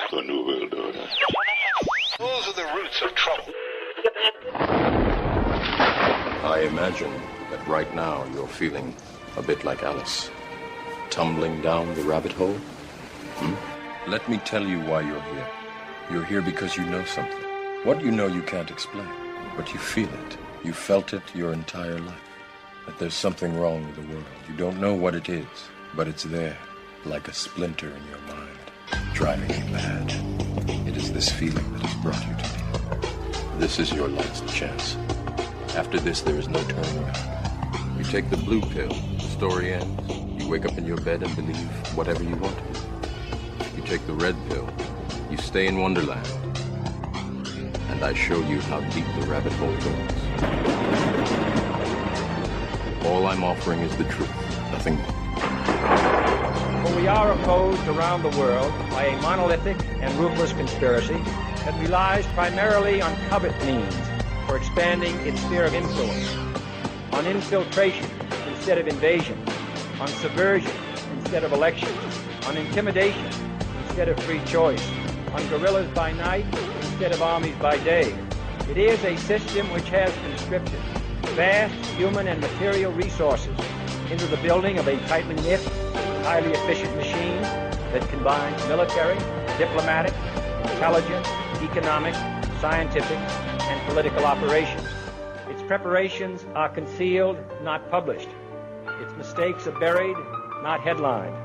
for New World Order. Those are the roots of trouble. I imagine that right now you're feeling a bit like Alice, tumbling down the rabbit hole. Let me tell you why you're here. You're here because you know something. What you know you can't explain, but you feel it. You felt it your entire life. That there's something wrong with the world. You don't know what it is, but it's there, like a splinter in your mind, driving you mad. It is this feeling that has brought you to me. This is your last chance. After this, there is no turning back. You take the blue pill, the story ends. You wake up in your bed and believe whatever you want to. You take the red pill, you stay in Wonderland, and I show you how deep the rabbit hole goes. All I'm offering is the truth, nothing more. For we are opposed around the world by a monolithic and ruthless conspiracy that relies primarily on covert means for expanding its sphere of influence, on infiltration instead of invasion, on subversion instead of election, on intimidation instead of free choice, on guerrillas by night instead of armies by day. It is a system which has conscripted vast human and material resources into the building of a tightly knit, highly efficient machine that combines military, diplomatic, intelligence, economic, scientific, and political operations. Its preparations are concealed, not published. Its mistakes are buried, not headlined.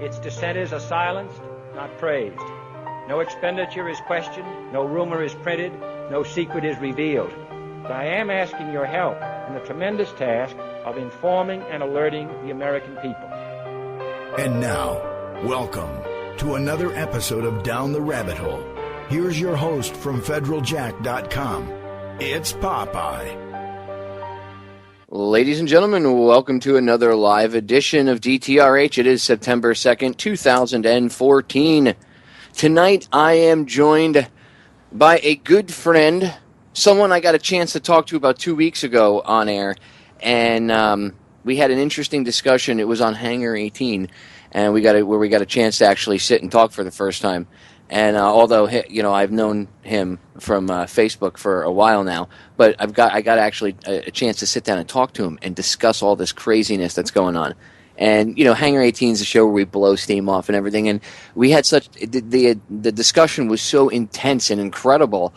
Its dissenters are silenced, not praised. No expenditure is questioned, no rumor is printed, no secret is revealed. But I am asking your help in the tremendous task of informing and alerting the American people. And now, welcome to another episode of Down the Rabbit Hole. Here's your host from federaljack.com. It's Popeye. Ladies and gentlemen, welcome to another live edition of DTRH. It is September 2nd, 2014. Tonight I am joined by a good friend, someone I got a chance to talk to about 2 weeks ago on air, and we had an interesting discussion. It was on Hangar 18, and we got a chance to actually sit and talk for the first time. And although I've known him from Facebook for a while now, but I got actually a chance to sit down and talk to him and discuss all this craziness that's going on. And Hangar 18 is a show where we blow steam off and everything. And we had the discussion was so intense and incredible.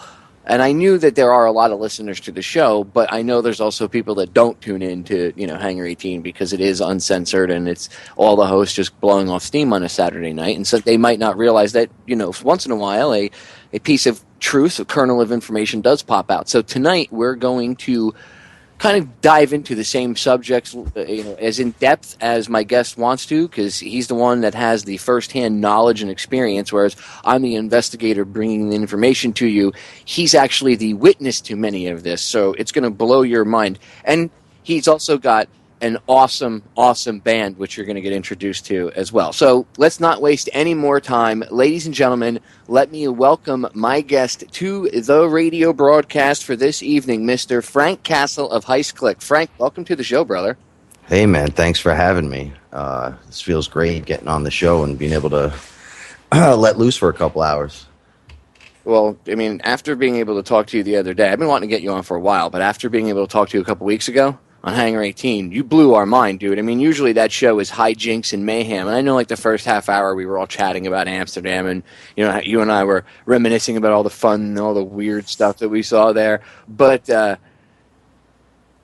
And I knew that there are a lot of listeners to the show, but I know there's also people that don't tune in to, Hangar 18 because it is uncensored and it's all the hosts just blowing off steam on a Saturday night. And so they might not realize that, once in a while a piece of truth, a kernel of information does pop out. So tonight we're going to kind of dive into the same subjects, as in depth as my guest wants to, because he's the one that has the firsthand knowledge and experience, whereas I'm the investigator bringing the information to you. He's actually the witness to many of this, so it's going to blow your mind. And he's also got an awesome, awesome band, which you're going to get introduced to as well. So let's not waste any more time. Ladies and gentlemen, let me welcome my guest to the radio broadcast for this evening, Mr. Frank Castle of HEISTCLICK. Frank, welcome to the show, brother. Hey, man, thanks for having me. This feels great getting on the show and being able to let loose for a couple hours. Well, after being able to talk to you the other day, I've been wanting to get you on for a while, but after being able to talk to you a couple weeks ago, on Hangar 18, you blew our mind, dude. Usually that show is hijinks and mayhem, and I know the first half hour we were all chatting about Amsterdam, and you and I were reminiscing about all the fun and all the weird stuff that we saw there. But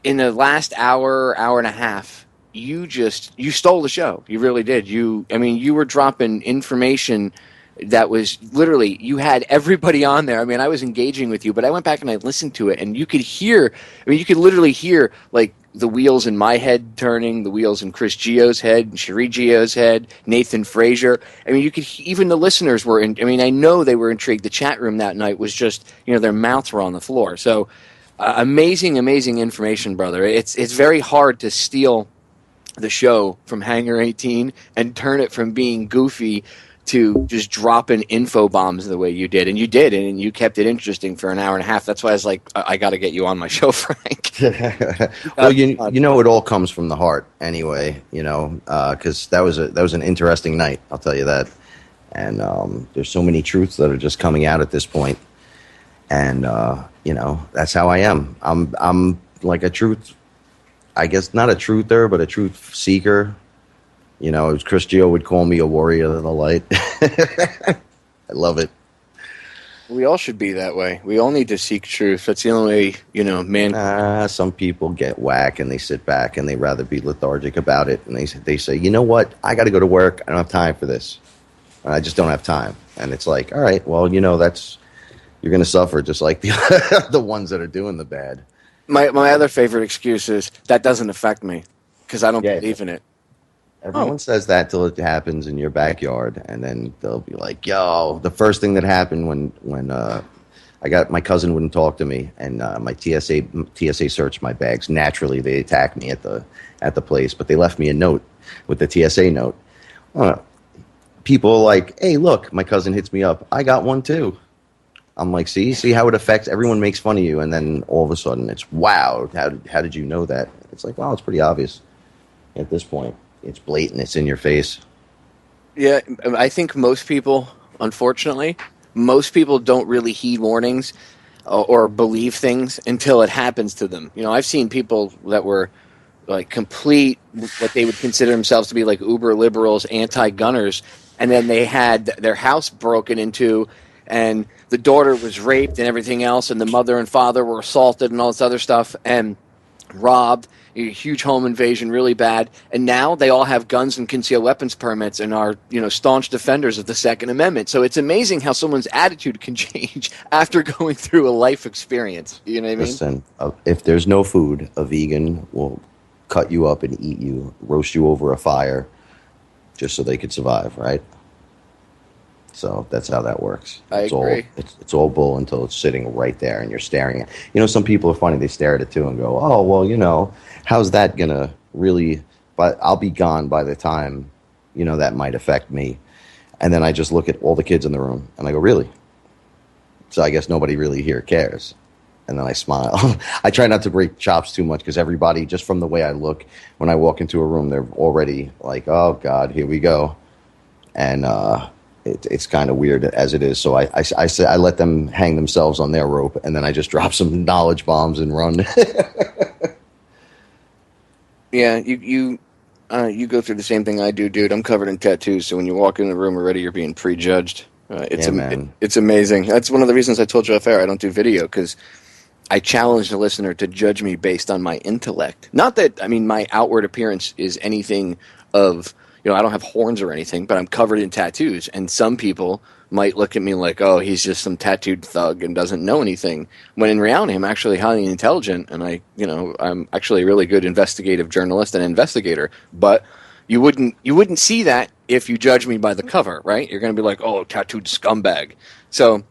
in the last hour and a half, you stole the show. You really did. You were dropping information that was literally, you had everybody on there. I was engaging with you, but I went back and I listened to it, and you could hear, you could literally hear, the wheels in my head turning, the wheels in Chris Gio's head, and Cherie Gio's head, Nathan Frazier. You could, even the listeners were I know they were intrigued. The chat room that night was just, their mouths were on the floor. So, amazing, amazing information, brother. It's very hard to steal the show from Hangar 18 and turn it from being goofy to just dropping info bombs the way you did. And you did, and you kept it interesting for an hour and a half. That's why I was like, I got to get you on my show, Frank. Well, it all comes from the heart anyway, because that was an interesting night, I'll tell you that. And there's so many truths that are just coming out at this point. And, that's how I am. I'm like a truth, I guess not a truther, but a truth seeker. Chris Gio would call me a warrior of the light. I love it. We all should be that way. We all need to seek truth. That's the only way, man. Some people get whack and they sit back and they rather be lethargic about it. And they say, you know what? I got to go to work. I don't have time for this. And I just don't have time. And it's like, all right, well, you're going to suffer just like the ones that are doing the bad. My other favorite excuse is that doesn't affect me because I don't believe in it. Everyone says that till it happens in your backyard, and then they'll be like, yo, the first thing that happened when my cousin wouldn't talk to me, and my TSA searched my bags. Naturally, they attacked me at the place, but they left me a note with the TSA note. People are like, hey, look, my cousin hits me up. I got one too. I'm like, see how it affects. Everyone makes fun of you, and then all of a sudden it's, wow, how did you know that? It's like, well, it's pretty obvious at this point. It's blatant. It's in your face. Yeah, I think most people, unfortunately, don't really heed warnings or believe things until it happens to them. I've seen people that were like complete, what they would consider themselves to be like uber liberals, anti-gunners, and then they had their house broken into, and the daughter was raped and everything else, and the mother and father were assaulted and all this other stuff, and robbed. A huge home invasion, really bad, and now they all have guns and concealed weapons permits and are, staunch defenders of the Second Amendment. So it's amazing how someone's attitude can change after going through a life experience. You know what I mean? Listen, if there's no food, a vegan will cut you up and eat you, roast you over a fire, just so they could survive, right? So that's how that works. I agree. It's all bull until it's sitting right there and you're staring at. Some people are funny. They stare at it too and go, oh, well, how's that going to really, but I'll be gone by the time, that might affect me. And then I just look at all the kids in the room and I go, really? So I guess nobody really here cares. And then I smile. I try not to break chops too much because everybody, just from the way I look, when I walk into a room, they're already like, oh, God, here we go. And, it's kind of weird as it is. So I let them hang themselves on their rope, and then I just drop some knowledge bombs and run. Yeah, you go through the same thing I do, dude. I'm covered in tattoos, so when you walk in the room already, you're being prejudged. It's amazing. That's one of the reasons I told you off air I don't do video, because I challenge the listener to judge me based on my intellect. Not that, my outward appearance is anything of... I don't have horns or anything, but I'm covered in tattoos. And some people might look at me like, oh, he's just some tattooed thug and doesn't know anything. When in reality, I'm actually highly intelligent, and I'm actually a really good investigative journalist and investigator. But you wouldn't see that if you judge me by the cover, right? You're going to be like, oh, tattooed scumbag. So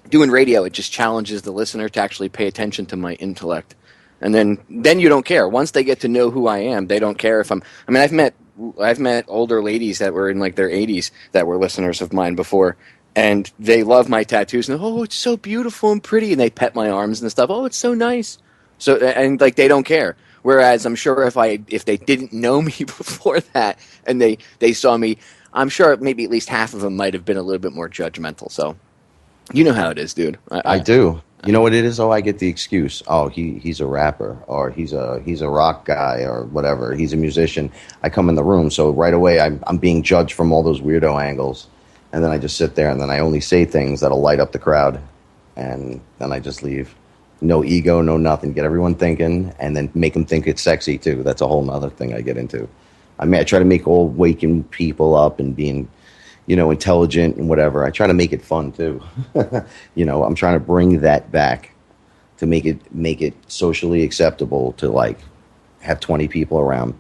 doing radio, it just challenges the listener to actually pay attention to my intellect. And then you don't care. Once they get to know who I am, they don't care if I've met older ladies that were in like their 80s that were listeners of mine before, and they love my tattoos, and oh, it's so beautiful and pretty, and they pet my arms and stuff. Oh, it's so nice. So, and like, they don't care. Whereas I'm sure if they didn't know me before that and they saw me, I'm sure maybe at least half of them might have been a little bit more judgmental. So you know how it is, dude. I do. You know what it is? Oh, I get the excuse. Oh, he's a rapper, or he's a rock guy, or whatever. He's a musician. I come in the room, so right away I'm being judged from all those weirdo angles, and then I just sit there, and then I only say things that'll light up the crowd, and then I just leave. No ego, no nothing. Get everyone thinking, and then make them think it's sexy too. That's a whole nother thing I get into. I try to make all waking people up and being, intelligent and whatever. I try to make it fun too. I'm trying to bring that back to make it socially acceptable to like have 20 people around,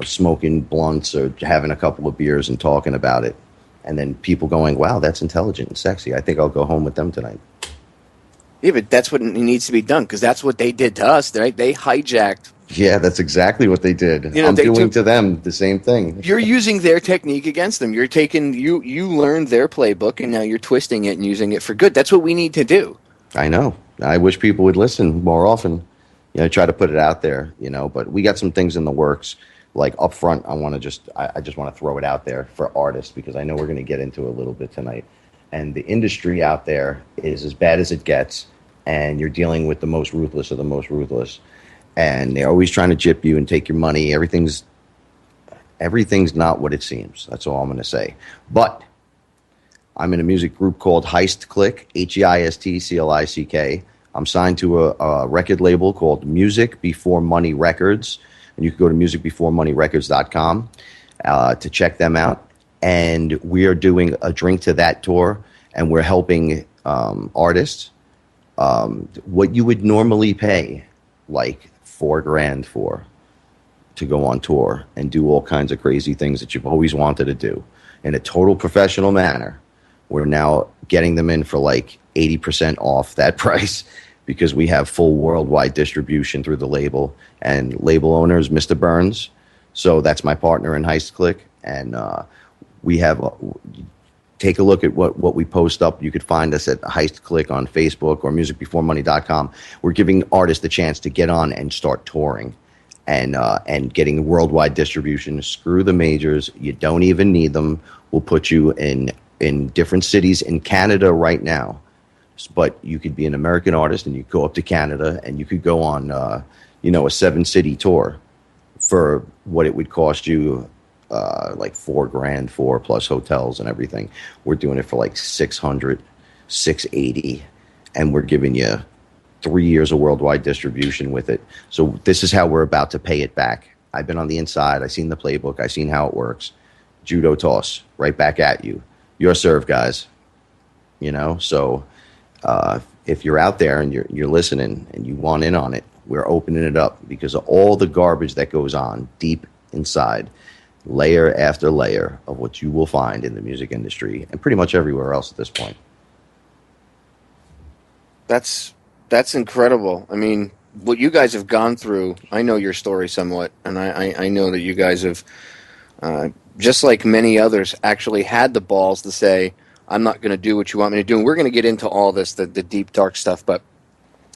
smoking blunts or having a couple of beers and talking about it. And then people going, wow, that's intelligent and sexy. I think I'll go home with them tonight. Yeah, but that's what needs to be done, because that's what they did to us, right? They hijacked. Yeah, that's exactly what they did. I'm doing to them the same thing. You're using their technique against them. You're taking you learned their playbook, and now you're twisting it and using it for good. That's what we need to do. I know. I wish people would listen more often. I try to put it out there, but we got some things in the works like up front, I just want to throw it out there for artists, because I know we're going to get into a little bit tonight. And the industry out there is as bad as it gets, and you're dealing with the most ruthless of the most ruthless, and they're always trying to gyp you and take your money. Everything's not what it seems. That's all I'm going to say. But I'm in a music group called HEISTCLICK, HEISTCLICK. I'm signed to a record label called Music Before Money Records, and you can go to musicbeforemoneyrecords.com to check them out. And we are doing a Drink to That tour, and we're helping artists. What you would normally pay like $4,000 for to go on tour and do all kinds of crazy things that you've always wanted to do in a total professional manner. We're now getting them in for like 80% off that price, because we have full worldwide distribution through the label, and label owner is Mr. Burns. So that's my partner in HEISTCLICK. And we have take a look at what we post up. You could find us at HEISTCLICK on Facebook or musicbeforemoney.com. We're giving artists the chance to get on and start touring and getting worldwide distribution. Screw the majors. You don't even need them. We'll put you in different cities in Canada right now. But you could be an American artist and you go up to Canada and you could go on, a 7-city tour for what it would cost you, like $4,000 for, plus hotels and everything. We're doing it for like $600, $680, and we're giving you 3 years of worldwide distribution with it. So this is how we're about to pay it back. I've been on the inside. I've seen the playbook. I've seen how it works. Judo toss right back at you. Your serve, guys. So if you're out there and you're listening and you want in on it, we're opening it up because of all the garbage that goes on deep inside, layer after layer of what you will find in the music industry and pretty much everywhere else at this point. That's incredible. I mean, what you guys have gone through, I know your story somewhat, and I know that you guys have, just like many others, actually had the balls to say, I'm not going to do what you want me to do. And we're going to get into all this, the deep, dark stuff. But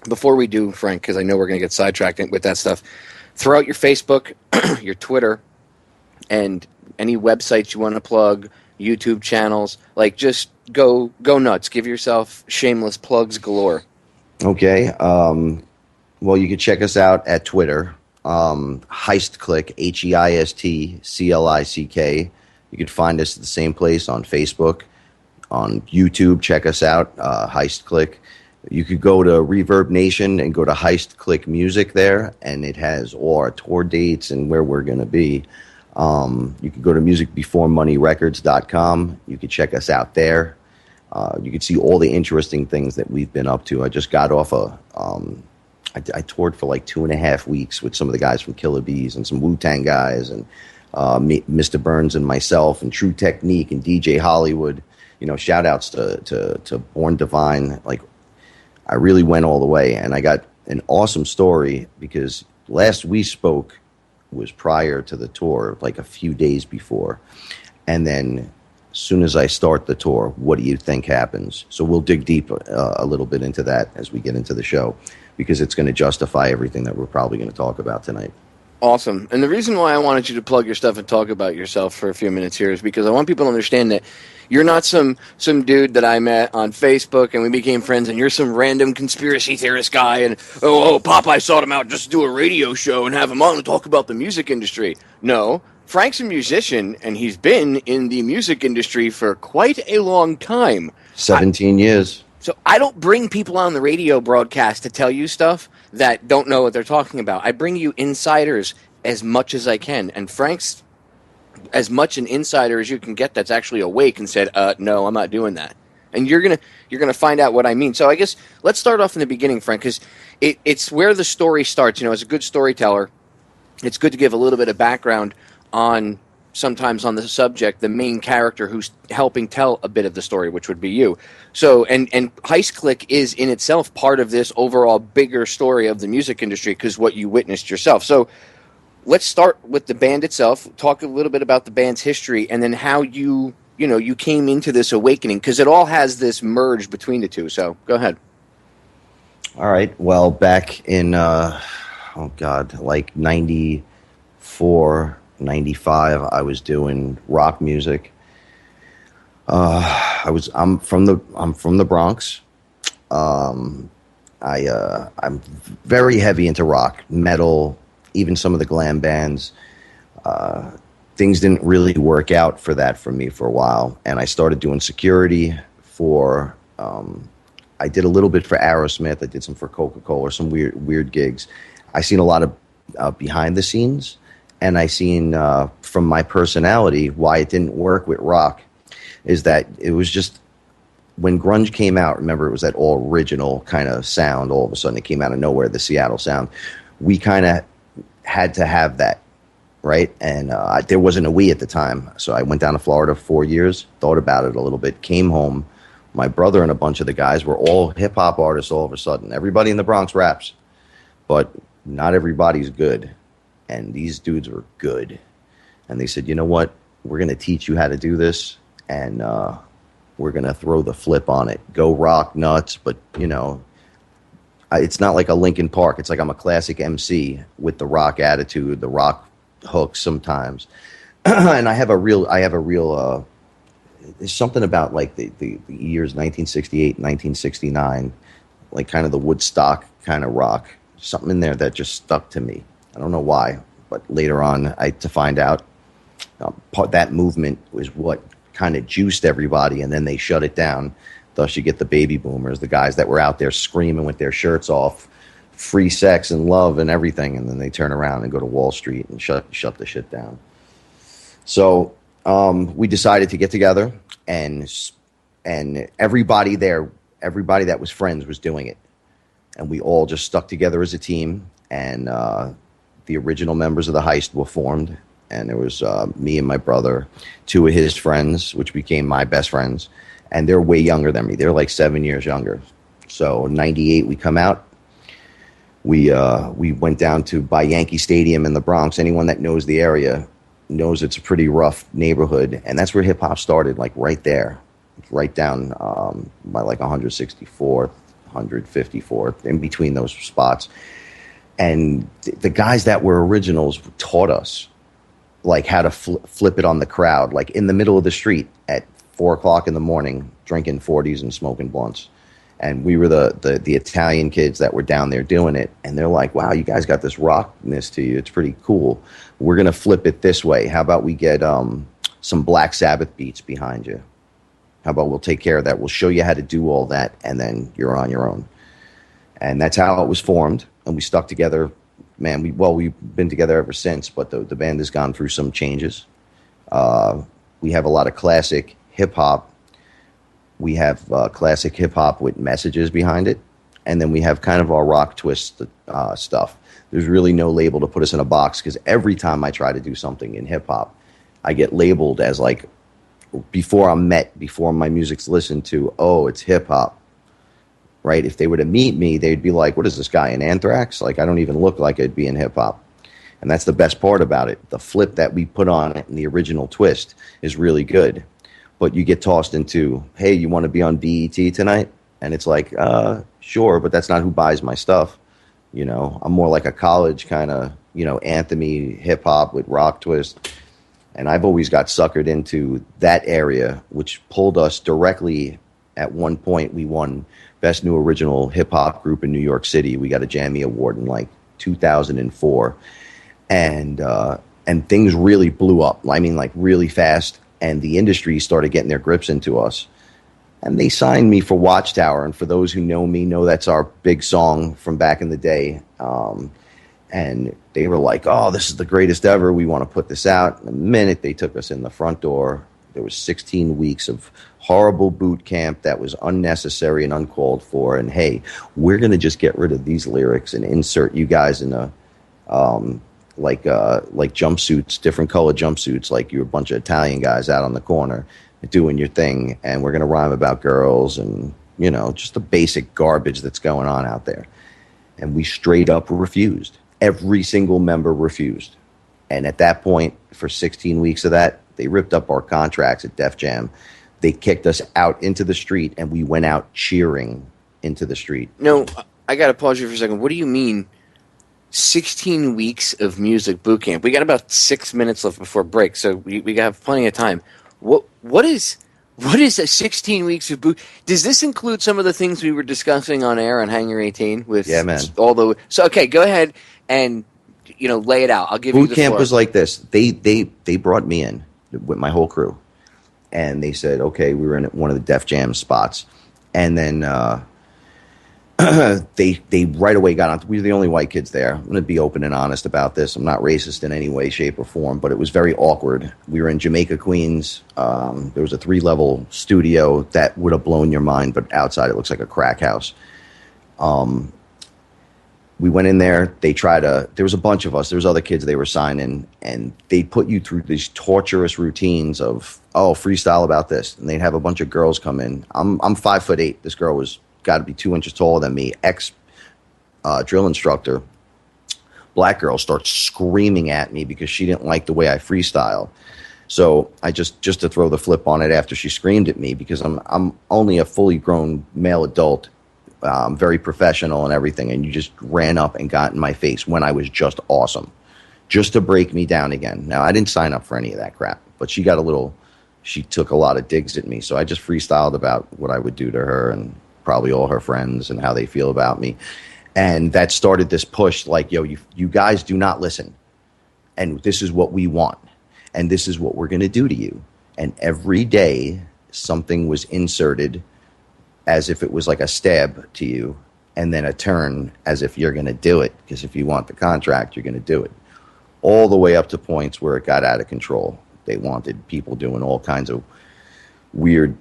before we do, Frank, because I know we're going to get sidetracked with that stuff, throw out your Facebook, your Twitter, and any websites you want to plug, YouTube channels. Like, just go nuts. Give yourself shameless plugs galore. Okay. Well, you can check us out at Twitter, HEISTCLICK, HEISTCLICK. You can find us at the same place on Facebook. On YouTube, check us out, HEISTCLICK. You could go to Reverb Nation and go to HEISTCLICK Music there, and it has all our tour dates and where we're going to be. You can go to musicbeforemoneyrecords.com. You can check us out there. You can see all the interesting things that we've been up to. I just got off I toured for like 2.5 weeks with some of the guys from Killer Bees and some Wu-Tang guys and Mr. Burns and myself and True Technique and DJ Hollywood. Shout outs to Born Divine. Like, I really went all the way, and I got an awesome story because last we spoke was prior to the tour, like a few days before. And then as soon as I start the tour, what do you think happens? So we'll dig deep a little bit into that as we get into the show, because it's going to justify everything that we're probably going to talk about tonight. Awesome. And the reason why I wanted you to plug your stuff and talk about yourself for a few minutes here is because I want people to understand that you're not some dude that I met on Facebook and we became friends, and you're some random conspiracy theorist guy and, Popeye sought him out just to do a radio show and have him on and talk about the music industry. No, Frank's a musician, and he's been in the music industry for quite a long time. 17 years. So I don't bring people on the radio broadcast to tell you stuff that don't know what they're talking about. I bring you insiders as much as I can. And Frank's as much an insider as you can get that's actually awake and said, no, I'm not doing that. And you're gonna find out what I mean. So I guess let's start off in the beginning, Frank, because it's where the story starts. As a good storyteller, it's good to give a little bit of background on sometimes on the subject, the main character who's helping tell a bit of the story, which would be you. So, and HEISTCLICK is in itself part of this overall bigger story of the music industry because what you witnessed yourself. So let's start with the band itself, talk a little bit about the band's history, and then how you came into this awakening, because it all has this merge between the two. So go ahead. All right. Well, back in, like 94, '95, I was doing rock music. I'm from the Bronx. I'm very heavy into rock, metal, even some of the glam bands. Things didn't really work out for me for a while, and I started doing security for. I did a little bit for Aerosmith. I did some for Coca-Cola, some weird gigs. I seen a lot of behind the scenes, and I seen from my personality why it didn't work with rock. Is that it was just when grunge came out, remember, it was that all original kind of sound. All of a sudden, it came out of nowhere, the Seattle sound. We kind of had to have that, right? And there wasn't a we at the time. So I went down to Florida for 4 years, thought about it a little bit, came home. My brother and a bunch of the guys were all hip-hop artists all of a sudden. Everybody in the Bronx raps, but not everybody's good. And these dudes were good. And they said, you know what? We're going to teach you how to do this. And we're going to throw the flip on it. Go rock nuts, but, it's not like a Linkin Park. It's like I'm a classic MC with the rock attitude, the rock hooks sometimes. And I have a real, there's something about like the years 1968, 1969, like kind of the Woodstock kind of rock. Something in there that just stuck to me. I don't know why, but later on, to find out that movement was what kind of juiced everybody, and then they shut it down. Thus, you get the baby boomers, the guys that were out there screaming with their shirts off, free sex and love and everything, and then they turn around and go to Wall Street and shut the shit down. So we decided to get together, and everybody there, everybody that was friends was doing it, and we all just stuck together as a team. And the original members of the Heist were formed. And there was me and my brother, two of his friends, which became my best friends. And they're way younger than me. They're like 7 years younger. So in '98, we come out. We went down by Yankee Stadium in the Bronx. Anyone that knows the area knows it's a pretty rough neighborhood. And that's where hip-hop started, like right there. Right down by like 164th, 154th, in between those spots. And the guys that were originals taught us like how to flip it on the crowd, like in the middle of the street at 4 o'clock in the morning, drinking 40s and smoking blunts. And we were the Italian kids that were down there doing it. And they're like, wow, you guys got this rockness to you. It's pretty cool. We're going to flip it this way. How about we get some Black Sabbath beats behind you? How about we'll take care of that? We'll show you how to do all that, and then you're on your own. And that's how it was formed. And we stuck together. Man, we've been together ever since, but the band has gone through some changes. We have a lot of classic hip-hop. We have classic hip-hop with messages behind it, and then we have kind of our rock twist stuff. There's really no label to put us in a box, because every time I try to do something in hip-hop, I get labeled as like, before my music's listened to, oh, it's hip-hop. Right? If they were to meet me, they'd be like, what is this guy, in Anthrax? Like, I don't even look like I'd be in hip-hop. And that's the best part about it. The flip that we put on it and the original twist is really good. But you get tossed into, hey, you want to be on BET tonight? And it's like, sure, but that's not who buys my stuff. I'm more like a college kind of, anthem-y hip-hop with rock twist. And I've always got suckered into that area, which pulled us directly. At one point, we won Best New Original Hip Hop Group in New York City. We got a Jammy Award in like 2004, and things really blew up. I mean, like really fast. And the industry started getting their grips into us, and they signed me for Watchtower. And for those who know me, know that's our big song from back in the day. And they were like, "Oh, this is the greatest ever. We want to put this out." And the minute they took us in the front door, there was 16 weeks of horrible boot camp that was unnecessary and uncalled for. And hey, we're going to just get rid of these lyrics and insert you guys in a like jumpsuits, different color jumpsuits, like you're a bunch of Italian guys out on the corner doing your thing, and we're going to rhyme about girls and just the basic garbage that's going on out there. And we straight up refused. Every single member refused. And at that point, for 16 weeks of that, they ripped up our contracts at Def Jam. They kicked us out into the street, and we went out cheering into the street. No, I got to pause you for a second. What do you mean 16 weeks of music boot camp. We got about 6 minutes left before break, so we have plenty of time. What is a 16 weeks of boot? Does this include some of the things we were discussing on air on Hangar 18 with man. all the? So okay, go ahead and lay it out. I'll give you the boot camp floor. was like this. They brought me in with my whole crew, and they said, okay, we were in one of the Def Jam spots, and then they right away got on. We were the only white kids there. I'm going to be open and honest about this. I'm not racist in any way, shape, or form, but it was very awkward. We were in Jamaica, Queens. There was a 3-level studio that would have blown your mind, but outside it looks like a crack house. We went in there. There was a bunch of us. There was other kids they were signing, and they put you through these torturous routines of, freestyle about this. And they'd have a bunch of girls come in. I'm 5'8". This girl was got to be 2 inches taller than me. Drill instructor, black girl, starts screaming at me because she didn't like the way I freestyle. So I just to throw the flip on it after she screamed at me, because I'm only a fully grown male adult. Very professional and everything, and you just ran up and got in my face when I was just awesome, just to break me down again. Now, I didn't sign up for any of that crap, but she took a lot of digs at me, so I just freestyled about what I would do to her and probably all her friends and how they feel about me. And that started this push, like, yo, you guys do not listen, and this is what we want, and this is what we're going to do to you. And every day something was inserted as if it was like a stab to you, and then a turn as if you're going to do it, because if you want the contract, you're going to do it. All the way up to points where it got out of control. They wanted people doing all kinds of weird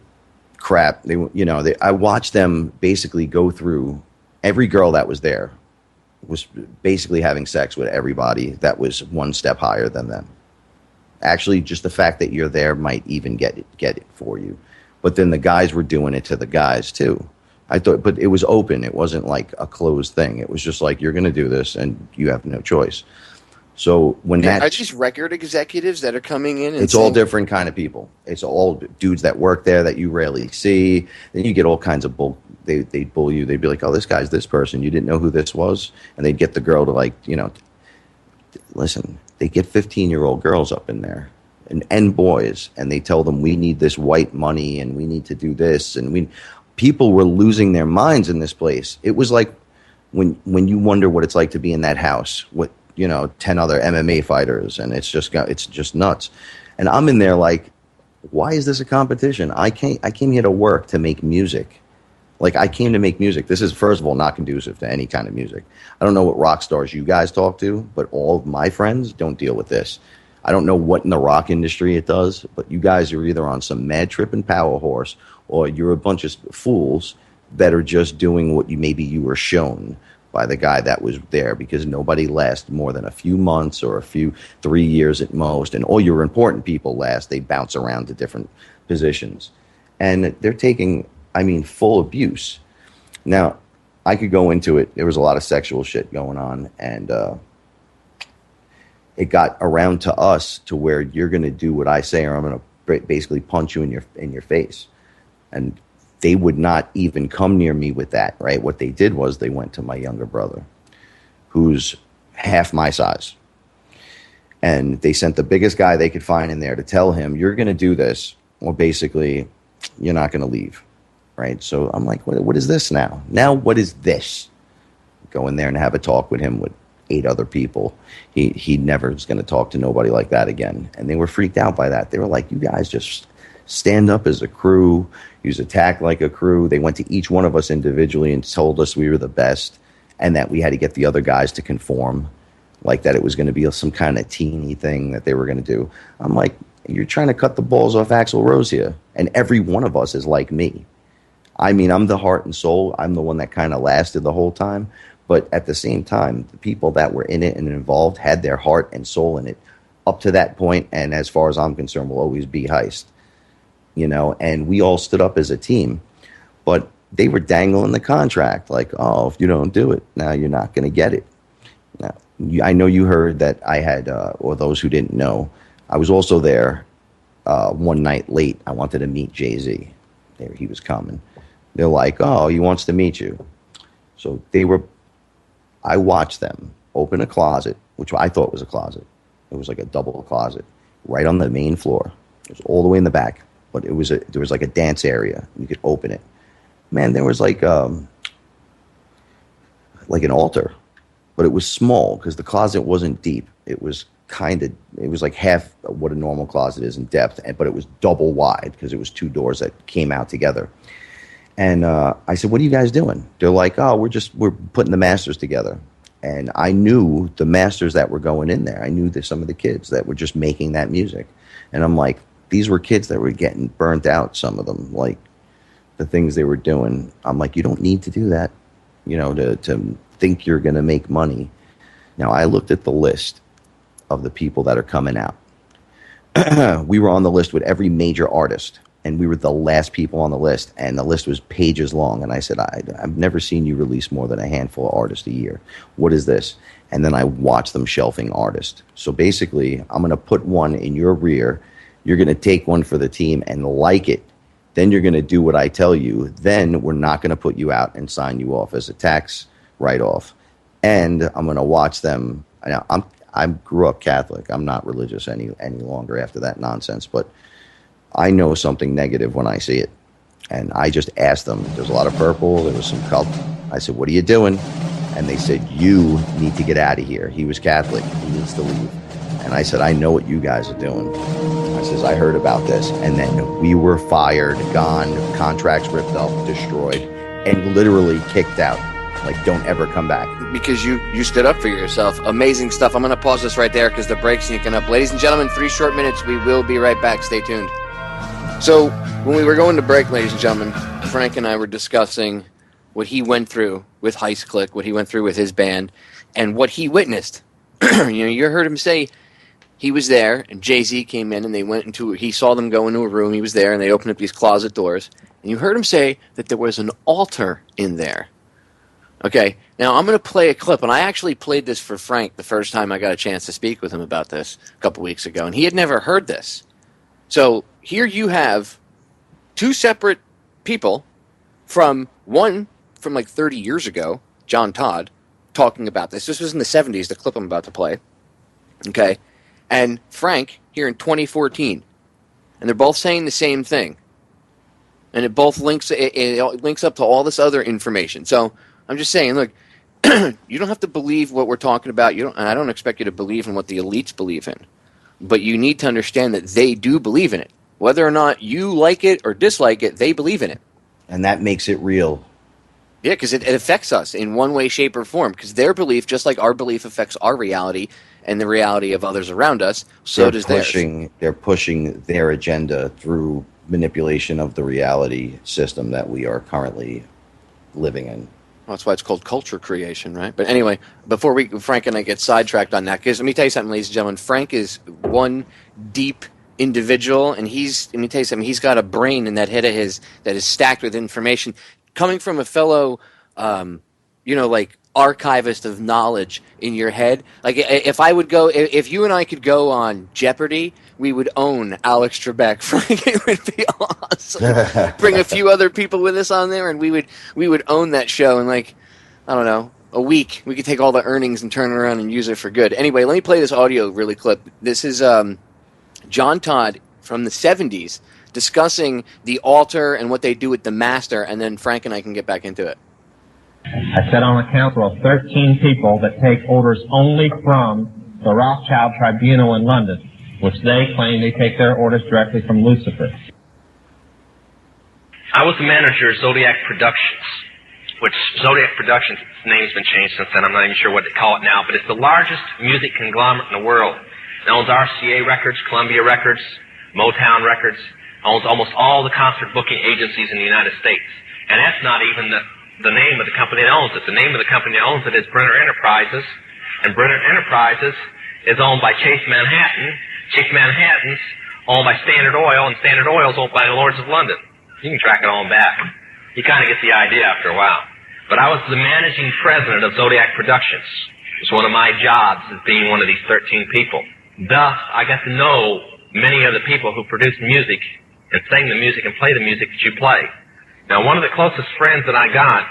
crap. I watched them basically go through. Every girl that was there was basically having sex with everybody that was one step higher than them. Actually, just the fact that you're there might even get it for you. But then the guys were doing it to the guys too. I thought, but it was open. It wasn't like a closed thing. It was just like, you're going to do this and you have no choice. So when are these record executives that are coming in? And it's all different kind of people. It's all dudes that work there that you rarely see. Then you get all kinds of bull. They'd bull you. They'd be like, oh, this guy's this person. You didn't know who this was. And they'd get the girl to listen, they get 15-year-old girls up in there. And boys, and they tell them, we need this white money and we need to do this, and people were losing their minds in this place. It was like when you wonder what it's like to be in that house with 10 other MMA fighters, and it's just nuts. And I'm in there like, why is this a competition? I came here to work, to make music. Like, I came to make music. This is, first of all, not conducive to any kind of music. I don't know what rock stars you guys talk to, but all of my friends don't deal with this. I don't know what in the rock industry it does, but you guys are either on some mad tripping power horse, or you're a bunch of fools that are just doing what you were shown by the guy that was there, because nobody lasts more than a few months or 3 years at most, and all your important people last. They bounce around to different positions, and they're taking, full abuse. Now, I could go into it. There was a lot of sexual shit going on, and it got around to us to where you're going to do what I say, or I'm going to basically punch you in your face. And they would not even come near me with that, right? What they did was they went to my younger brother, who's half my size. And they sent the biggest guy they could find in there to tell him, you're going to do this, or basically, you're not going to leave, right? So I'm like, what is this now? Now what is this? Go in there and have a talk with him with 8 other people. He never was going to talk to nobody like that again. And they were freaked out by that. They were like, you guys just stand up as a crew. Use attack like a crew. They went to each one of us individually and told us we were the best, and that we had to get the other guys to conform, like that it was going to be some kind of teeny thing that they were going to do. I'm like, you're trying to cut the balls off Axl Rose here. And every one of us is like me. I'm the heart and soul. I'm the one that kind of lasted the whole time. But at the same time, the people that were in it and involved had their heart and soul in it up to that point, and as far as I'm concerned, will always be Heist. And we all stood up as a team. But they were dangling the contract, like, oh, if you don't do it, now you're not going to get it. Now, I know you heard that I had, or those who didn't know, I was also there one night late. I wanted to meet Jay-Z. There he was coming. They're like, oh, he wants to meet you. So I watched them open a closet, which I thought was a closet. It was like a double closet right on the main floor. It was all the way in the back, but there was like a dance area. You could open it. Man, there was like an altar, but it was small because the closet wasn't deep. It was like half of what a normal closet is in depth, but it was double wide because it was two doors that came out together. And I said, "What are you guys doing?" They're like, "Oh, we're putting the masters together." And I knew the masters that were going in there. I knew that some of the kids that were just making that music. And I'm like, these were kids that were getting burnt out, some of them, like the things they were doing. I'm like, you don't need to do that, to think you're going to make money. Now, I looked at the list of the people that are coming out. We were on the list with every major artist, and we were the last people on the list, and the list was pages long. And I said, I've never seen you release more than a handful of artists a year. What is this? And then I watched them shelving artists. So basically, I'm going to put one in your rear. You're going to take one for the team and like it. Then you're going to do what I tell you. Then we're not going to put you out and sign you off as a tax write-off. And I'm going to watch them. Now, I grew up Catholic. I'm not religious any longer after that nonsense, but I know something negative when I see it. And I just asked them. There's a lot of purple. There was some cult. I said, "What are you doing?" And they said, "You need to get out of here." He was Catholic. He needs to leave. And I said, "I know what you guys are doing." I says, "I heard about this." And then we were fired, gone, contracts ripped up, destroyed, and literally kicked out. Like, don't ever come back. Because you stood up for yourself. Amazing stuff. I'm going to pause this right there because the break's sneaking up. Ladies and gentlemen, 3 short minutes. We will be right back. Stay tuned. So, when we were going to break, ladies and gentlemen, Frank and I were discussing what he went through with HEISTCLICK, what he went through with his band, and what he witnessed. You heard him say he was there, and Jay-Z came in, and he saw them go into a room. He was there, and they opened up these closet doors. And you heard him say that there was an altar in there. Okay, now I'm going to play a clip, and I actually played this for Frank the first time I got a chance to speak with him about this a couple weeks ago, and he had never heard this. So here you have 2 separate people from like 30 years ago, John Todd, talking about this. This was in the 70s, the clip I'm about to play. Okay, and Frank here in 2014, and they're both saying the same thing, and it both links up to all this other information. So I'm just saying, look, you don't have to believe what we're talking about. And I don't expect you to believe in what the elites believe in, but you need to understand that they do believe in it. Whether or not you like it or dislike it, they believe in it. And that makes it real. Yeah, because it affects us in one way, shape, or form. Because their belief, just like our belief affects our reality and the reality of others around us, so does theirs. They're pushing their agenda through manipulation of the reality system that we are currently living in. Well, that's why it's called culture creation, right? But anyway, before Frank and I get sidetracked on that, because let me tell you something, ladies and gentlemen, Frank is one deep individual, and let me tell you something, he's got a brain in that head of his that is stacked with information coming from a fellow, like archivist of knowledge in your head. Like if you and I could go on Jeopardy, we would own Alex Trebek. Frank, it would be awesome. Bring a few other people with us on there, and we would own that show in, like, I don't know, a week. We could take all the earnings and turn it around and use it for good. Anyway, let me play this audio really clip. This is John Todd from the 70s discussing the altar and what they do with the master, and then Frank and I can get back into it. I sit on a council of 13 people that take orders only from the Rothschild Tribunal in London, which they claim they take their orders directly from Lucifer. I was the manager of Zodiac Productions, which Zodiac Productions, its name's been changed since then. I'm not even sure what they call it now, but it's the largest music conglomerate in the world. It owns RCA Records, Columbia Records, Motown Records, owns almost all the concert booking agencies in the United States. And that's not even the name of the company that owns it. The name of the company that owns it is Brenner Enterprises, and Brenner Enterprises is owned by Chase Manhattan. Chase Manhattan's owned by Standard Oil, and Standard Oil is owned by the Lords of London. You can track it on back. You kind of get the idea after a while. But I was the managing president of Zodiac Productions. It was one of my jobs as being one of these 13 people. Thus, I got to know many of the people who produce music and sing the music and play the music that you play. Now, one of the closest friends that I got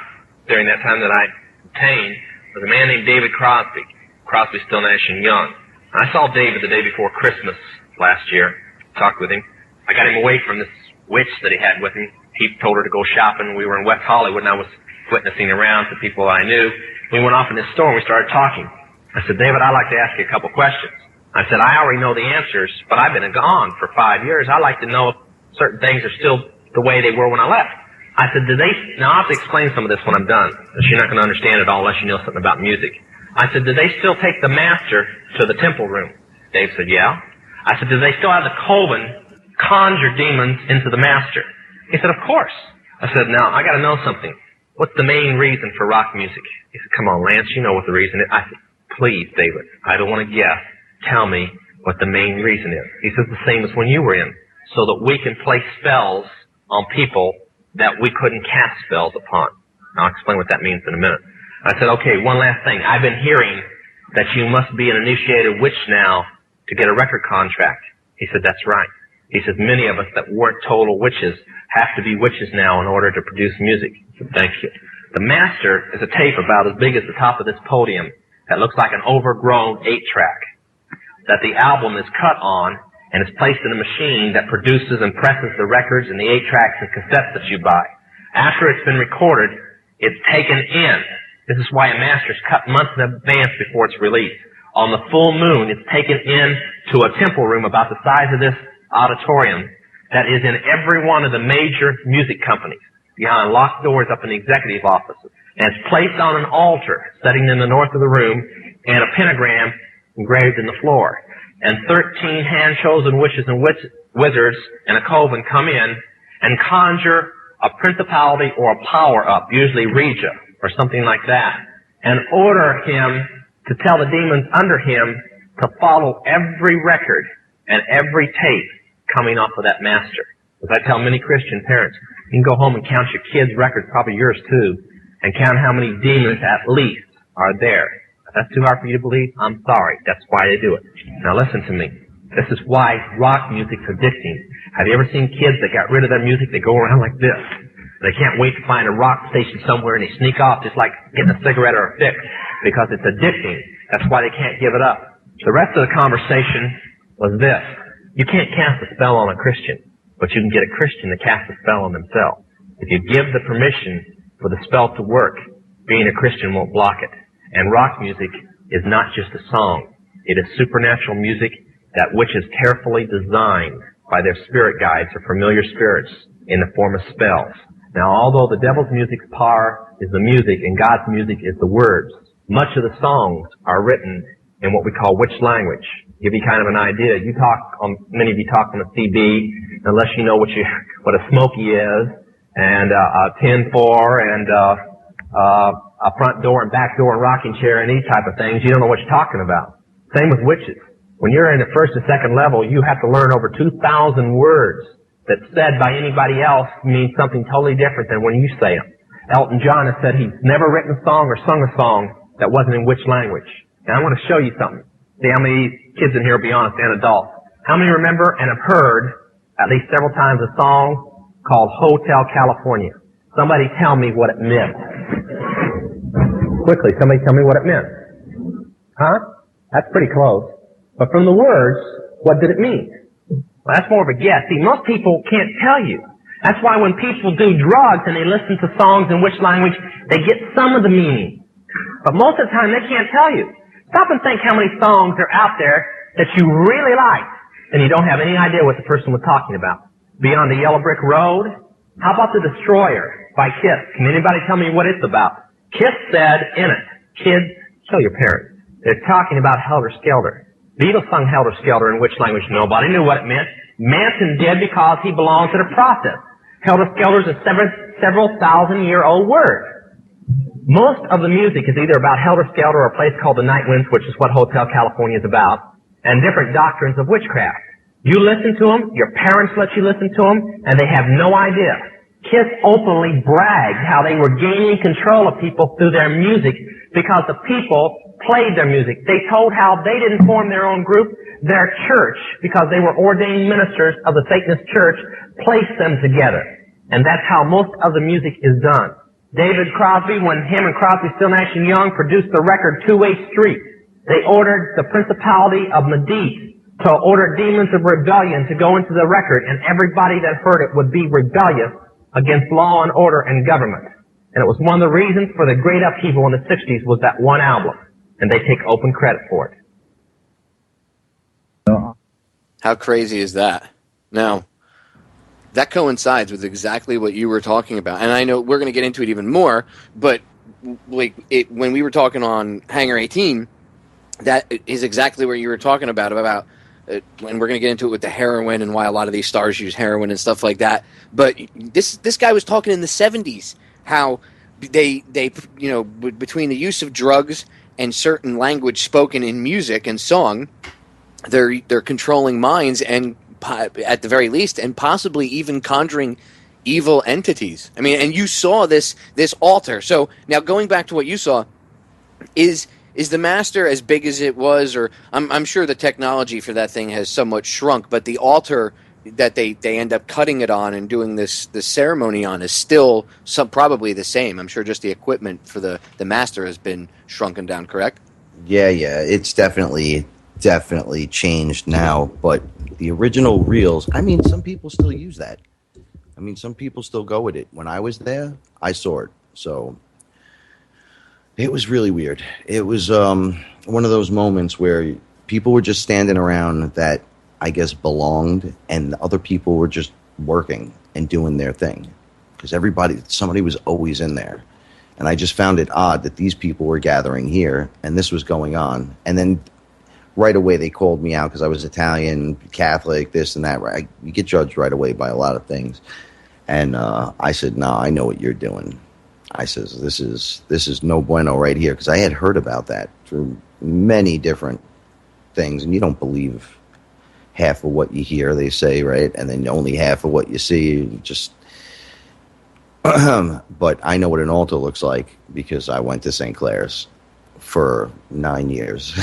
during that time that I obtained was a man named David Crosby. Crosby, Still, Nash & Young. I saw David the day before Christmas last year, talked with him. I got him away from this witch that he had with him. He told her to go shopping. We were in West Hollywood, and I was witnessing around to people I knew. We went off in this store, and we started talking. I said, David, I'd like to ask you a couple questions. I said, I already know the answers, but I've been gone for 5 years. I'd like to know if certain things are still the way they were when I left. I said, now I'll have to explain some of this when I'm done. You're not going to understand it all unless you know something about music. I said, do they still take the master to the temple room? Dave said, yeah. I said, do they still have the coven conjure demons into the master? He said, of course. I said, now, I got to know something. What's the main reason for rock music? He said, come on, Lance, you know what the reason is. I said, please, David, I don't want to guess. Tell me what the main reason is. He says, the same as when you were in, so that we can play spells on people that we couldn't cast spells upon. I'll explain what that means in a minute. I said, okay, one last thing. I've been hearing that you must be an initiated witch now to get a record contract. He said, that's right. He says, many of us that weren't total witches have to be witches now in order to produce music. I said, thank you. The master is a tape about as big as the top of this podium that looks like an overgrown 8-track that the album is cut on and is placed in a machine that produces and presses the records and the 8-tracks and cassettes that you buy. After it's been recorded, it's taken in. This is why a master is cut months in advance before it's released. On the full moon, it's taken in to a temple room about the size of this auditorium that is in every one of the major music companies, behind locked doors up in the executive offices. And it's placed on an altar sitting in the north of the room and a pentagram engraved in the floor. And 13 hand-chosen witches and wizards and a coven come in and conjure a principality or a power up, usually Regia or something like that, and order him to tell the demons under him to follow every record and every tape coming off of that master. As I tell many Christian parents, you can go home and count your kids' records, probably yours too, and count how many demons at least are there. If that's too hard for you to believe, I'm sorry. That's why they do it. Now listen to me. This is why rock music's addicting. Have you ever seen kids that got rid of their music? They go around like this. They can't wait to find a rock station somewhere and they sneak off just like getting a cigarette or a fix because it's addicting. That's why they can't give it up. The rest of the conversation was this. You can't cast a spell on a Christian, but you can get a Christian to cast a spell on themselves. If you give the permission for the spell to work, being a Christian won't block it. And rock music is not just a song. It is supernatural music that which is carefully designed by their spirit guides or familiar spirits in the form of spells. Now, although the devil's music's power is the music and God's music is the words, much of the songs are written in what we call witch language. Give you kind of an idea. Many of you talk on a CB, unless you know what a smoky is, and a 10-4, and a front door and back door and rocking chair and these type of things. You don't know what you're talking about. Same with witches. When you're in the first and second level, you have to learn over 2,000 words that said by anybody else mean something totally different than when you say them. Elton John has said he's never written a song or sung a song that wasn't in witch language. And I want to show you something. See how many kids in here, be honest, and adults. How many remember and have heard at least several times a song called Hotel California? Somebody tell me what it meant. Quickly, somebody tell me what it meant. Huh? That's pretty close. But from the words, what did it mean? Well, that's more of a guess. See, most people can't tell you. That's why when people do drugs and they listen to songs in which language, they get some of the meaning. But most of the time, they can't tell you. Stop and think how many songs are out there that you really like, and you don't have any idea what the person was talking about. Beyond the Yellow Brick Road? How about The Destroyer by Kiss? Can anybody tell me what it's about? Kiss said in it, kids, kill your parents. They're talking about Helter Skelter. Beatles sung Helter Skelter in which language? Nobody knew what it meant. Manson did because he belonged to the process. Helter Skelter is a several thousand-year-old word. Most of the music is either about Helter Skelter or a place called the Night Winds, which is what Hotel California is about, and different doctrines of witchcraft. You listen to them, your parents let you listen to them, and they have no idea. Kiss openly bragged how they were gaining control of people through their music because the people played their music. They told how they didn't form their own group. Their church, because they were ordained ministers of the Satanist church, placed them together. And that's how most of the music is done. David Crosby, when him and Crosby, Still, Nash & Young produced the record 2-Way Street, They ordered the principality of Medivh to order demons of rebellion to go into the record, and everybody that heard it would be rebellious against law and order and government. And it was one of the reasons for the great upheaval in the 60s was that one album, and they take open credit for it. How crazy is that? Now, that coincides with exactly what you were talking about. And I know we're going to get into it even more, but when we were talking on Hangar 18, that is exactly what you were talking about and we're going to get into it with the heroin and why a lot of these stars use heroin and stuff like that. But this guy was talking in the 70s how they between the use of drugs and certain language spoken in music and song, they're controlling minds and at the very least, and possibly even conjuring evil entities. I mean, and you saw this altar. So now going back to what you saw, is the master as big as it was, or I'm sure the technology for that thing has somewhat shrunk, but the altar that they end up cutting it on and doing this ceremony on is still probably the same. I'm sure just the equipment for the master has been shrunken down, correct? Yeah, it's definitely changed now, but the original reels, I mean, some people still use that. I mean, some people still go with it. When I was there, I saw it. So it was really weird. It was one of those moments where people were just standing around that I guess belonged, and other people were just working and doing their thing. Because somebody was always in there. And I just found it odd that these people were gathering here, and this was going on. And then right away they called me out because I was Italian, Catholic, this and that. Right? You get judged right away by a lot of things. And I said, no, I know what you're doing. I says, this is no bueno right here, because I had heard about that through many different things, and you don't believe half of what you hear, they say, right? And then only half of what you see, just... But I know what an altar looks like because I went to St. Clair's for 9 years.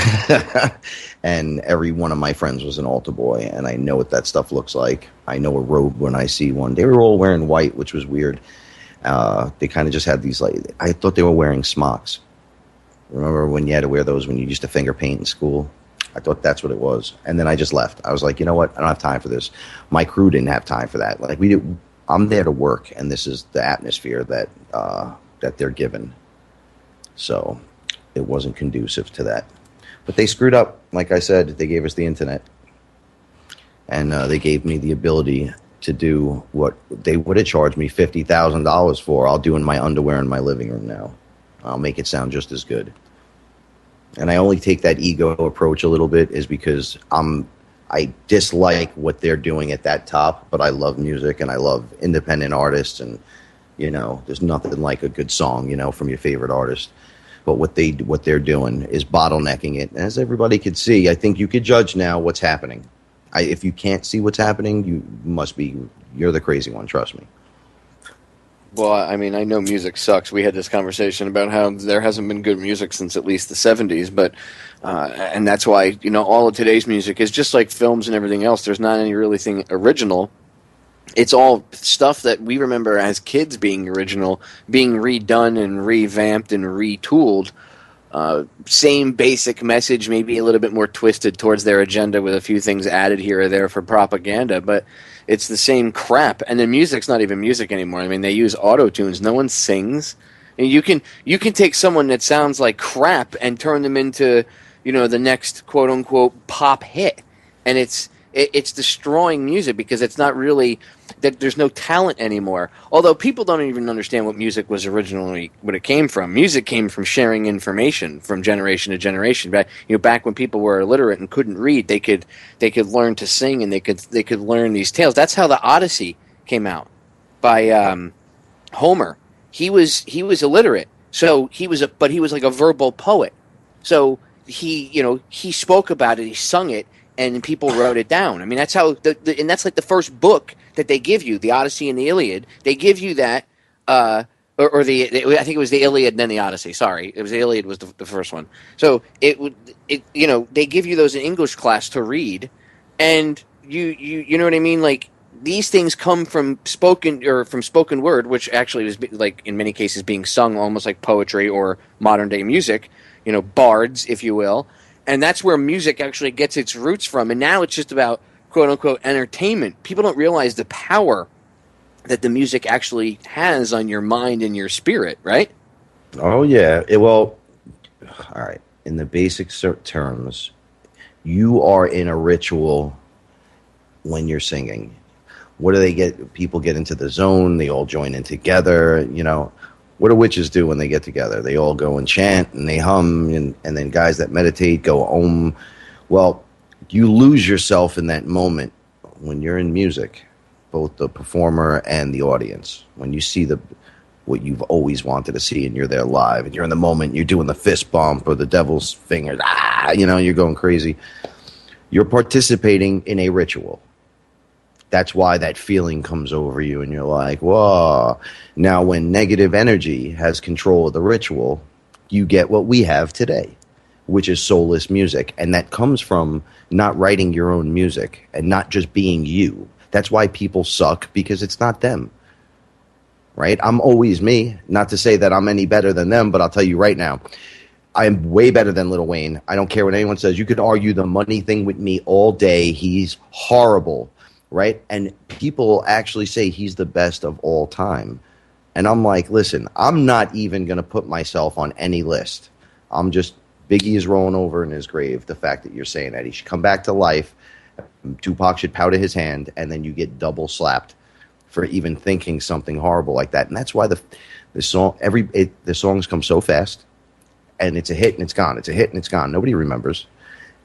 And every one of my friends was an altar boy, and I know what that stuff looks like. I know a robe when I see one. They were all wearing white, which was weird. They kind of just had these, like, I thought they were wearing smocks. Remember when you had to wear those when you used to finger paint in school? I thought that's what it was. And then I just left. I was like, you know what? I don't have time for this. My crew didn't have time for that. Like, I'm there to work, and this is the atmosphere that they're given. So it wasn't conducive to that. But they screwed up. Like I said, they gave us the internet. And they gave me the ability to do what they would have charged me $50,000 for. I'll do in my underwear in my living room now. I'll make it sound just as good. And I only take that ego approach a little bit is because I dislike what they're doing at that top, but I love music and I love independent artists, and there's nothing like a good song, from your favorite artist. But what they're doing is bottlenecking it. As everybody could see, I think you could judge now what's happening. If you can't see what's happening, you're the crazy one, trust me. Well, I mean, I know music sucks. We had this conversation about how there hasn't been good music since at least the 70s, but and that's why, all of today's music is just like films and everything else. There's not any really thing original. It's all stuff that we remember as kids being original, being redone and revamped and retooled. Same basic message, maybe a little bit more twisted towards their agenda with a few things added here or there for propaganda, but it's the same crap. And the music's not even music anymore. I mean, they use auto-tunes. No one sings. And you can take someone that sounds like crap and turn them into, the next quote-unquote pop hit. And it's destroying music because it's not really that there's no talent anymore. Although people don't even understand what music was originally, what it came from. Music came from sharing information from generation to generation. Back when people were illiterate and couldn't read, they could learn to sing, and they could learn these tales. That's how the Odyssey came out by Homer. He was illiterate, so he was like a verbal poet. So he spoke about it, he sung it, and people wrote it down. I mean, that's how, and that's like the first book that they give you, the Odyssey and the Iliad. They give you that, I think it was the Iliad and then the Odyssey. Sorry, it was the Iliad was the first one. So they give you those in English class to read, and you know what I mean? Like, these things come from spoken word, which actually was, like, in many cases being sung almost like poetry or modern day music. Bards, if you will. And that's where music actually gets its roots from. And now it's just about quote-unquote entertainment. People don't realize the power that the music actually has on your mind and your spirit, right? Oh, yeah. Well, all right. In the basic terms, you are in a ritual when you're singing. What do they get? People get into the zone. They all join in together. You know, what do witches do when they get together? They all go and chant and they hum, and then guys that meditate go om. Well, you lose yourself in that moment when you're in music, both the performer and the audience. When you see what you've always wanted to see, and you're there live, and you're in the moment, you're doing the fist bump or the devil's fingers, you're going crazy. You're participating in a ritual. That's why that feeling comes over you, and you're like, whoa. Now, when negative energy has control of the ritual, you get what we have today, which is soulless music. And that comes from not writing your own music and not just being you. That's why people suck, because it's not them. Right? I'm always me. Not to say that I'm any better than them, but I'll tell you right now, I'm way better than Lil Wayne. I don't care what anyone says. You could argue the money thing with me all day. He's horrible, right? And people actually say he's the best of all time. And I'm like, listen, I'm not even going to put myself on any list. I'm just, Biggie is rolling over in his grave. The fact that you're saying that he should come back to life, Tupac should powder his hand, and then you get double slapped for even thinking something horrible like that. And that's why the songs come so fast, and it's a hit and it's gone. It's a hit and it's gone. Nobody remembers.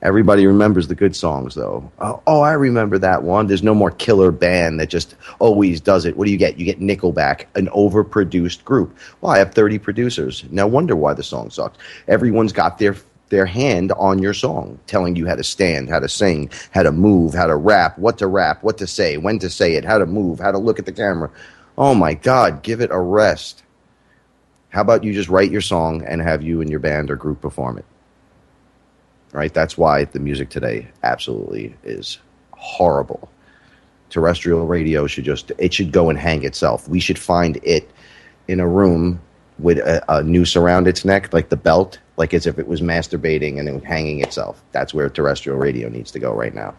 Everybody remembers the good songs, though. Oh, I remember that one. There's no more killer band that just always does it. What do you get? You get Nickelback, an overproduced group. Well, I have 30 producers. No wonder why the song sucks. Everyone's got their hand on your song, telling you how to stand, how to sing, how to move, how to rap, what to say, when to say it, how to move, how to look at the camera. Oh, my God, give it a rest. How about you just write your song and have you and your band or group perform it? Right? That's why the music today absolutely is horrible. Terrestrial radio should go and hang itself. We should find it in a room with a noose around its neck, like the belt, like as if it was masturbating and it was hanging itself. That's where terrestrial radio needs to go right now,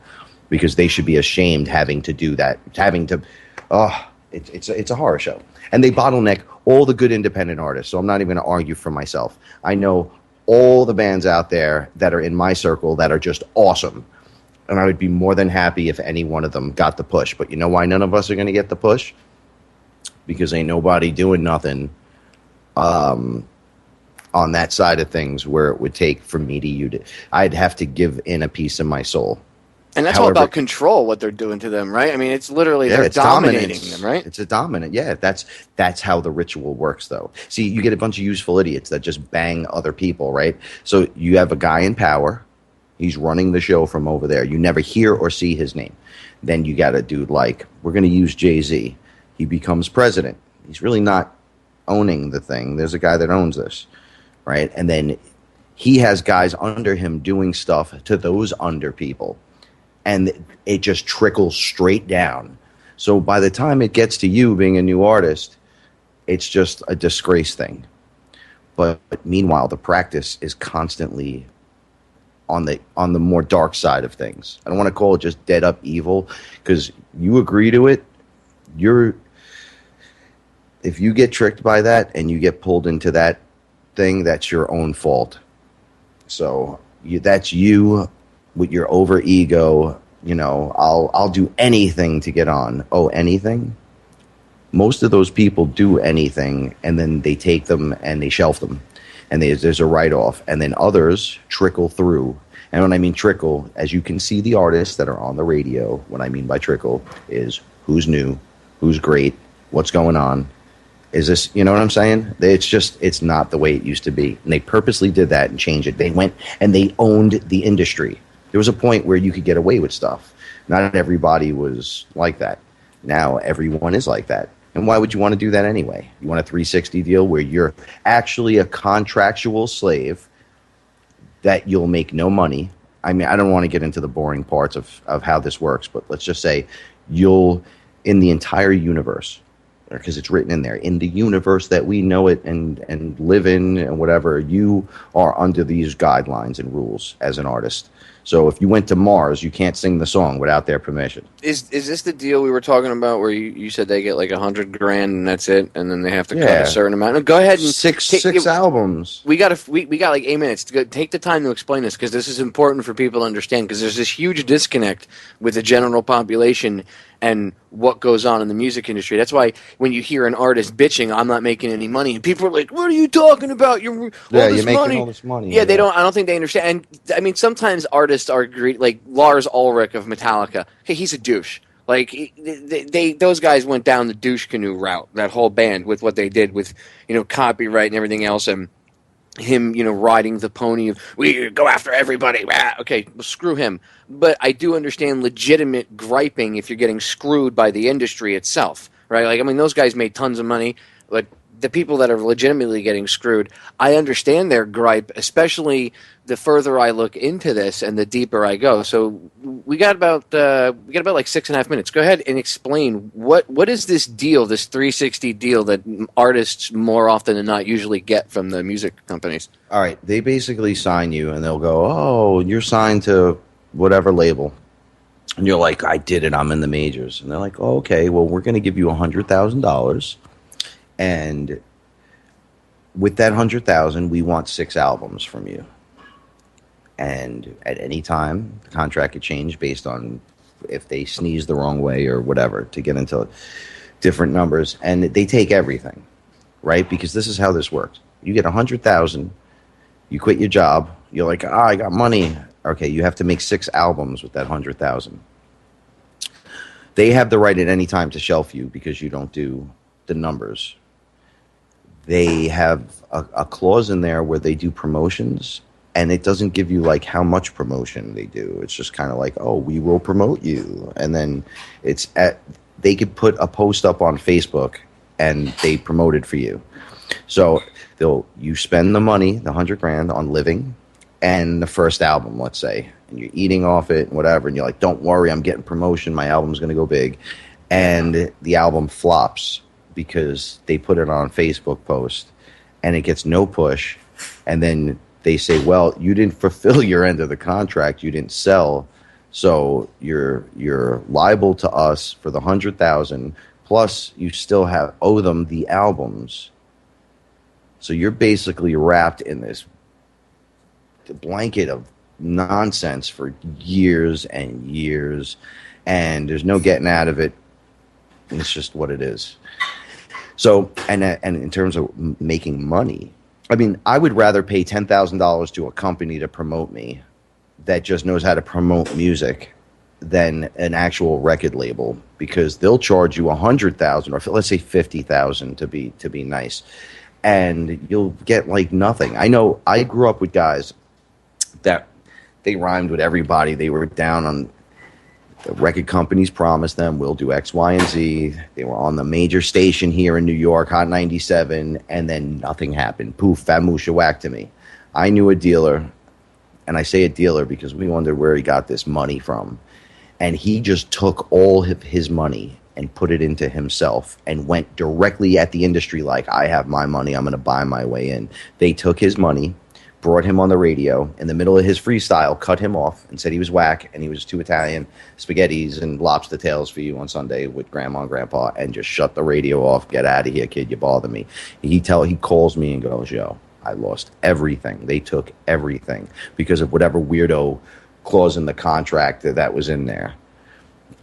because they should be ashamed having to do that, it's a horror show. And they bottleneck all the good independent artists. So I'm not even going to argue for myself. I know all the bands out there that are in my circle that are just awesome. And I would be more than happy if any one of them got the push. But you know why none of us are going to get the push? Because ain't nobody doing nothing on that side of things where it would take for me to I'd have to give in a piece of my soul. And that's all about control, what they're doing to them, right? I mean, it's literally they're dominating them, right? It's a dominant. Yeah, that's how the ritual works, though. See, you get a bunch of useful idiots that just bang other people, right? So you have a guy in power. He's running the show from over there. You never hear or see his name. Then you got a dude like, we're going to use Jay-Z. He becomes president. He's really not owning the thing. There's a guy that owns this, right? And then he has guys under him doing stuff to those under people. And it just trickles straight down. So by the time it gets to you being a new artist, it's just a disgrace thing. But meanwhile, the practice is constantly on the more dark side of things. I don't want to call it just dead up evil, because you agree to it. If you get tricked by that and you get pulled into that thing, that's your own fault. So that's you. With your over ego, I'll do anything to get on. Oh, anything? Most of those people do anything, and then they take them and they shelf them, and there's a write-off. And then others trickle through. And when I mean trickle, as you can see the artists that are on the radio, what I mean by trickle is who's new, who's great, what's going on. Is this, you know what I'm saying? It's not the way it used to be. And they purposely did that and changed it. They went and they owned the industry. There was a point where you could get away with stuff. Not everybody was like that. Now everyone is like that. And why would you want to do that anyway? You want a 360 deal where you're actually a contractual slave that you'll make no money. I mean, I don't want to get into the boring parts of how this works, but let's just say in the entire universe, because it's written in there. In the universe that we know it and live in and whatever, you are under these guidelines and rules as an artist. So if you went to Mars, you can't sing the song without their permission. Is this the deal we were talking about where you said they get like $100,000 and that's it, and then they have to cut a certain amount? No, go ahead and six albums. We got like 8 minutes to go. Take the time to explain this, because this is important for people to understand, because there's this huge disconnect with the general population and what goes on in the music industry. That's why when you hear an artist bitching, I'm not making any money, and people are like, "What are you talking about? You're making all this money." Yeah, they don't. I don't think they understand. And I mean, sometimes artists are great. Like Lars Ulrich of Metallica. Hey, he's a douche. Like those guys went down the douche canoe route. That whole band with what they did with copyright and everything else, and him riding the pony of we go after everybody. Okay, well, screw him. But I do understand legitimate griping if you're getting screwed by the industry itself, right? Like, I mean, those guys made tons of money, but the people that are legitimately getting screwed, I understand their gripe, especially the further I look into this and the deeper I go. So we got about like 6.5 minutes. Go ahead and explain what is this deal, this 360 deal that artists more often than not usually get from the music companies? All right, they basically sign you, and they'll go, "Oh, you're signed to whatever label," and you're like, "I did it. I'm in the majors." And they're like, "Oh, okay. Well, we're going to give you $100,000, and with that $100,000, we want 6 albums from you. And at any time, the contract could change based on if they sneeze the wrong way or whatever, to get into different numbers. And they take everything, right? Because this is how this works. You get $100,000, you quit your job, you're like, I got money. Okay, you have to make 6 albums with that $100,000. They have the right at any time to shelf you because you don't do the numbers. They have a clause in there where they do promotions, and it doesn't give you like how much promotion they do. It's just kind of like, oh, we will promote you. And then they could put a post up on Facebook and they promote it for you. So you spend the money, the $100,000 on living and the first album, let's say, and you're eating off it and whatever. And you're like, don't worry, I'm getting promotion. My album's going to go big. And the album flops because they put it on a Facebook post and it gets no push. And then they say, well, you didn't fulfill your end of the contract. You didn't sell. So you're liable to us for the $100,000. Plus you still owe them the albums. So you're basically wrapped in this blanket of nonsense for years and years. And there's no getting out of it. And it's just what it is. So, and in terms of making money, I mean, I would rather pay $10,000 to a company to promote me that just knows how to promote music than an actual record label, because they'll charge you $100,000 or let's say $50,000 to be nice, and you'll get like nothing. I know I grew up with guys that they rhymed with everybody. They were down on the record companies promised them, we'll do X, Y, and Z. They were on the major station here in New York, Hot 97, and then nothing happened. Poof, Famusha whack to me. I knew a dealer, and I say a dealer because we wondered where he got this money from. And he just took all of his money and put it into himself and went directly at the industry like, I have my money, I'm going to buy my way in. They took his money, brought him on the radio in the middle of his freestyle, cut him off and said he was whack and he was too Italian, spaghettis and lobster tails for you on Sunday with grandma and grandpa, and just shut the radio off. Get out of here, kid, you bother me. He calls me and goes, yo, I lost everything. They took everything because of whatever weirdo clause in the contract that was in there,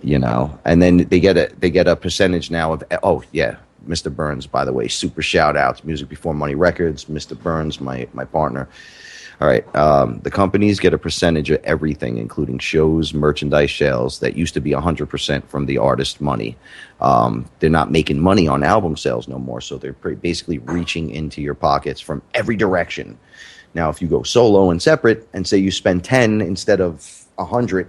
and then they get a percentage now of, oh yeah, Mr. Burns, by the way, super shout outs, Music Before Money Records, Mr. Burns, my partner. All right, the companies get a percentage of everything, including shows, merchandise sales that used to be 100% from the artist money. They're not making money on album sales no more, so they're basically reaching into your pockets from every direction. Now, if you go solo and separate and say you spend 10 instead of 100,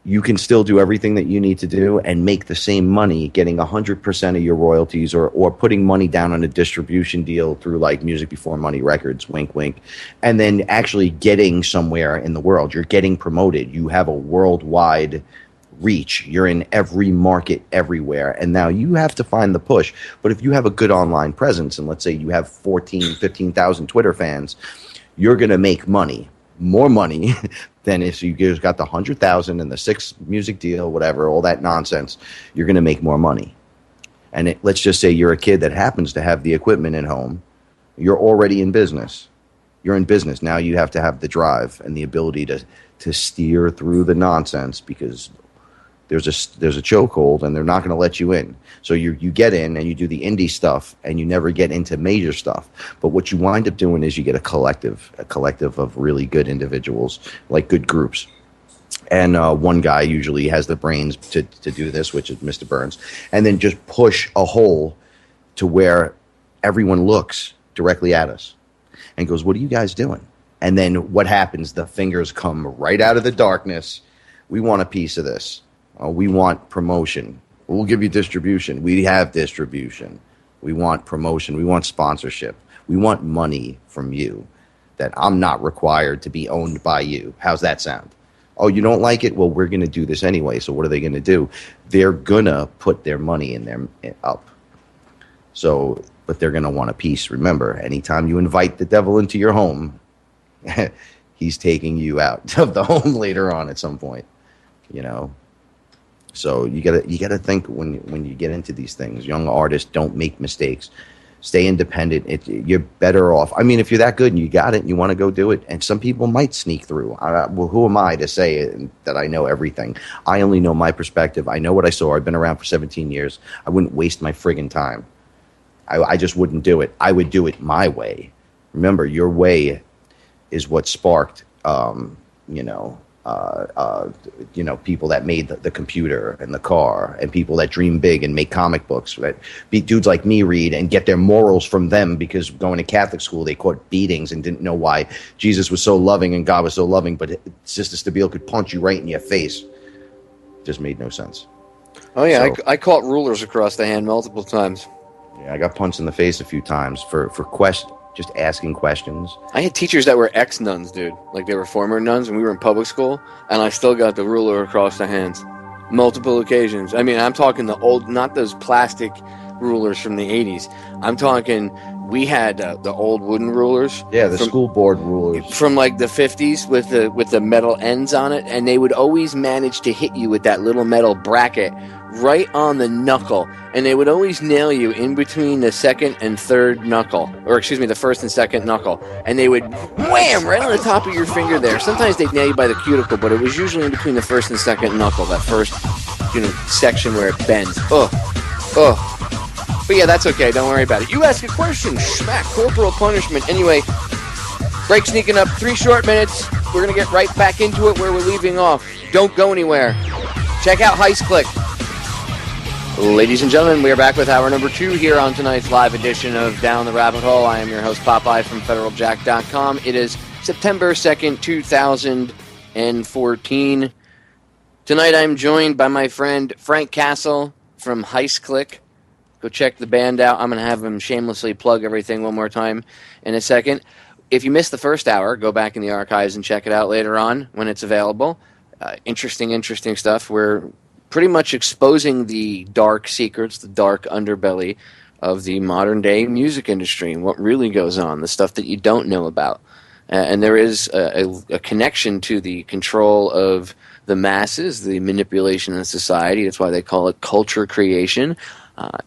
you can still do everything that you need to do and make the same money, getting 100% of your royalties or putting money down on a distribution deal through like Music Before Money Records, wink, wink, and then actually getting somewhere in the world. You're getting promoted. You have a worldwide reach. You're in every market everywhere. And now you have to find the push. But if you have a good online presence, and let's say you have 15,000 Twitter fans, you're going to make money, more money than if you just got the 100,000 and the 6 music deal, whatever, all that nonsense. You're going to make more money. And let's just say you're a kid that happens to have the equipment at home. You're already in business. You're in business. Now you have to have the drive and the ability to steer through the nonsense, because there's a chokehold and they're not going to let you in. So you get in and you do the indie stuff and you never get into major stuff. But what you wind up doing is you get a collective of really good individuals, like good groups. And one guy usually has the brains to do this, which is Mr. Burns, and then just push a hole to where everyone looks directly at us and goes, what are you guys doing? And then what happens? The fingers come right out of the darkness. We want a piece of this. We want promotion. We'll give you distribution. We have distribution. We want promotion. We want sponsorship. We want money from you that I'm not required to be owned by you. How's that sound? Oh, you don't like it? Well, we're going to do this anyway. So what are they going to do? They're going to put their money in there up. So, but they're going to want a piece. Remember, anytime you invite the devil into your home, he's taking you out of the home later on at some point, you know. So you gotta think when you get into these things. Young artists, don't make mistakes. Stay independent. You're better off. I mean, if you're that good and you got it and you want to go do it, and some people might sneak through. Well, who am I to say that I know everything? I only know my perspective. I know what I saw. I've been around for 17 years. I wouldn't waste my friggin' time. I just wouldn't do it. I would do it my way. Remember, your way is what sparked, people that made the computer and the car, and people that dream big and make comic books, that dudes like me read and get their morals from them, because going to Catholic school, they caught beatings and didn't know why Jesus was so loving and God was so loving, but Sister Stabile could punch you right in your face. Just made no sense. Oh, yeah, so, I caught rulers across the hand multiple times. Yeah, I got punched in the face a few times for just asking questions. I had teachers that were ex-nuns, dude. Like, they were former nuns, and we were in public school, and I still got the ruler across the hands. Multiple occasions. I mean, I'm talking the old, not those plastic rulers from the 80s. I'm talking, we had the old wooden rulers. Yeah, the school board rulers. From, like, the 50s with the metal ends on it, and they would always manage to hit you with that little metal bracket right on the knuckle, and they would always nail you in between the second and third knuckle, or excuse me, the first and second knuckle, and they would wham right on the top of your finger there. Sometimes they'd nail you by the cuticle, but it was usually in between the first and second knuckle, that first, section where it bends. But yeah, that's okay, don't worry about it. You ask a question, smack, corporal punishment. Anyway, break sneaking up, 3 short minutes. We're going to get right back into it where we're leaving off. Don't go anywhere. Check out HEISTCLICK. Ladies and gentlemen, we are back with hour number 2 here on tonight's live edition of Down the Rabbit Hole. I am your host, Popeye from FederalJack.com. It is September 2nd, 2014. Tonight I'm joined by my friend Frank Castle from HEISTCLICK. Go check the band out. I'm going to have him shamelessly plug everything one more time in a second. If you missed the first hour, go back in the archives and check it out later on when it's available. Interesting stuff. We're pretty much exposing the dark secrets, the dark underbelly of the modern day music industry and what really goes on, the stuff that you don't know about. And there is a connection to the control of the masses, the manipulation of society. That's why they call it culture creation.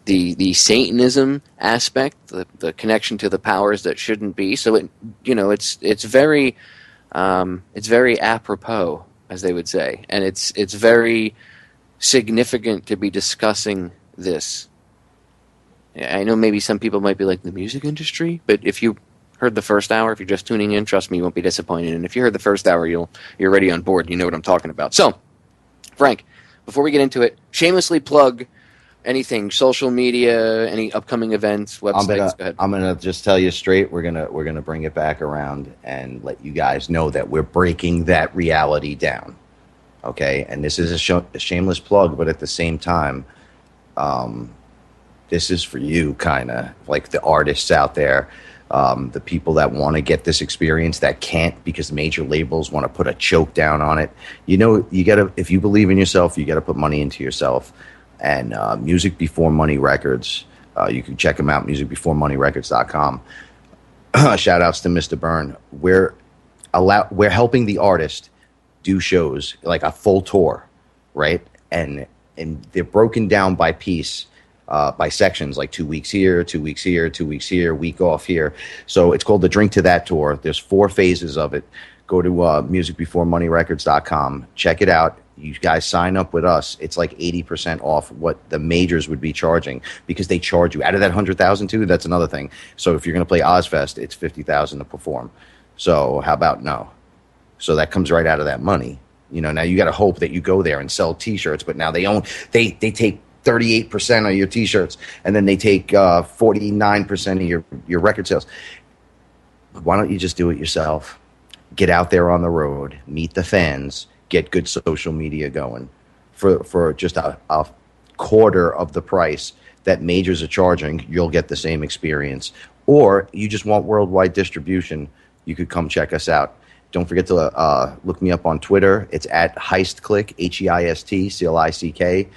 The Satanism aspect, the connection to the powers that shouldn't be. So it's very apropos, as they would say, and it's very significant to be discussing this. I know maybe some people might be like, the music industry, but if you heard the first hour, if you're just tuning in, trust me, you won't be disappointed. And if you heard the first hour, you're already on board. You know what I'm talking about. So, Frank, before we get into it, shamelessly plug anything, social media, any upcoming events, websites. Go ahead. I'm gonna just tell you straight. We're gonna bring it back around and let you guys know that we're breaking that reality down. Okay, and this is a shameless plug, but at the same time, this is for you, kind of like the artists out there The people that want to get this experience that can't because major labels want to put a choke down on it. You know, you gotta, if you believe in yourself, you gotta put money into yourself. And Music Before Money Records, you can check them out, musicbeforemoneyrecords.com. Shout outs to Mr. Byrne. We're helping the artist do shows like a full tour, right? And they're broken down by piece, by sections, like 2 weeks here, 2 weeks here, 2 weeks here, week off here. So it's called the Drink to That Tour. There's 4 phases of it. Go to musicbeforemoneyrecords.com. Check it out. You guys sign up with us. It's like 80% off what the majors would be charging because they charge you out of that 100,000 too. That's another thing. So if you're going to play Ozfest, it's 50,000 to perform. So how about no? So that comes right out of that money. You know, now you got to hope that you go there and sell T-shirts, but now they take 38% of your T-shirts, and then they take 49% of your record sales. Why don't you just do it yourself? Get out there on the road, meet the fans, get good social media going for just a quarter of the price that majors are charging. You'll get the same experience. Or you just want worldwide distribution, you could come check us out. Don't forget to look me up on Twitter. It's at HEISTCLICK, HEISTCLICK.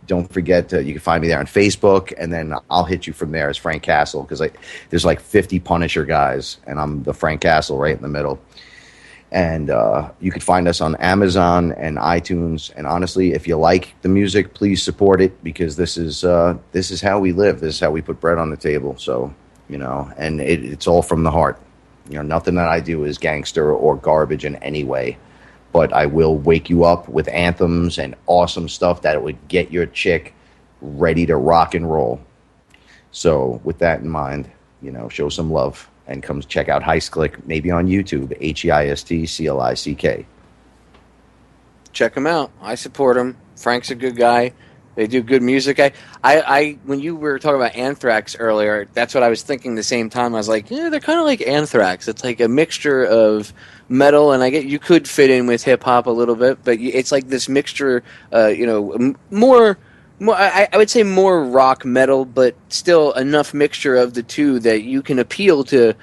Don't forget you can find me there on Facebook, and then I'll hit you from there as Frank Castle, because there's like 50 Punisher guys, and I'm the Frank Castle right in the middle. And you can find us on Amazon and iTunes. And honestly, if you like the music, please support it, because this is how we live. This is how we put bread on the table. So, you know, and it's all from the heart. You know, nothing that I do is gangster or garbage in any way. But I will wake you up with anthems and awesome stuff that would get your chick ready to rock and roll. So with that in mind, you know, show some love and come check out HEISTCLICK, maybe on YouTube, HEISTCLICK. Check them out. I support them. Frank's a good guy. They do good music. I when you were talking about Anthrax earlier, that's what I was thinking the same time. I was like, yeah, they're kind of like Anthrax. It's like a mixture of metal, and I get you could fit in with hip hop a little bit, but it's like this mixture, you know, more I would say more rock metal, but still enough mixture of the two that you can appeal to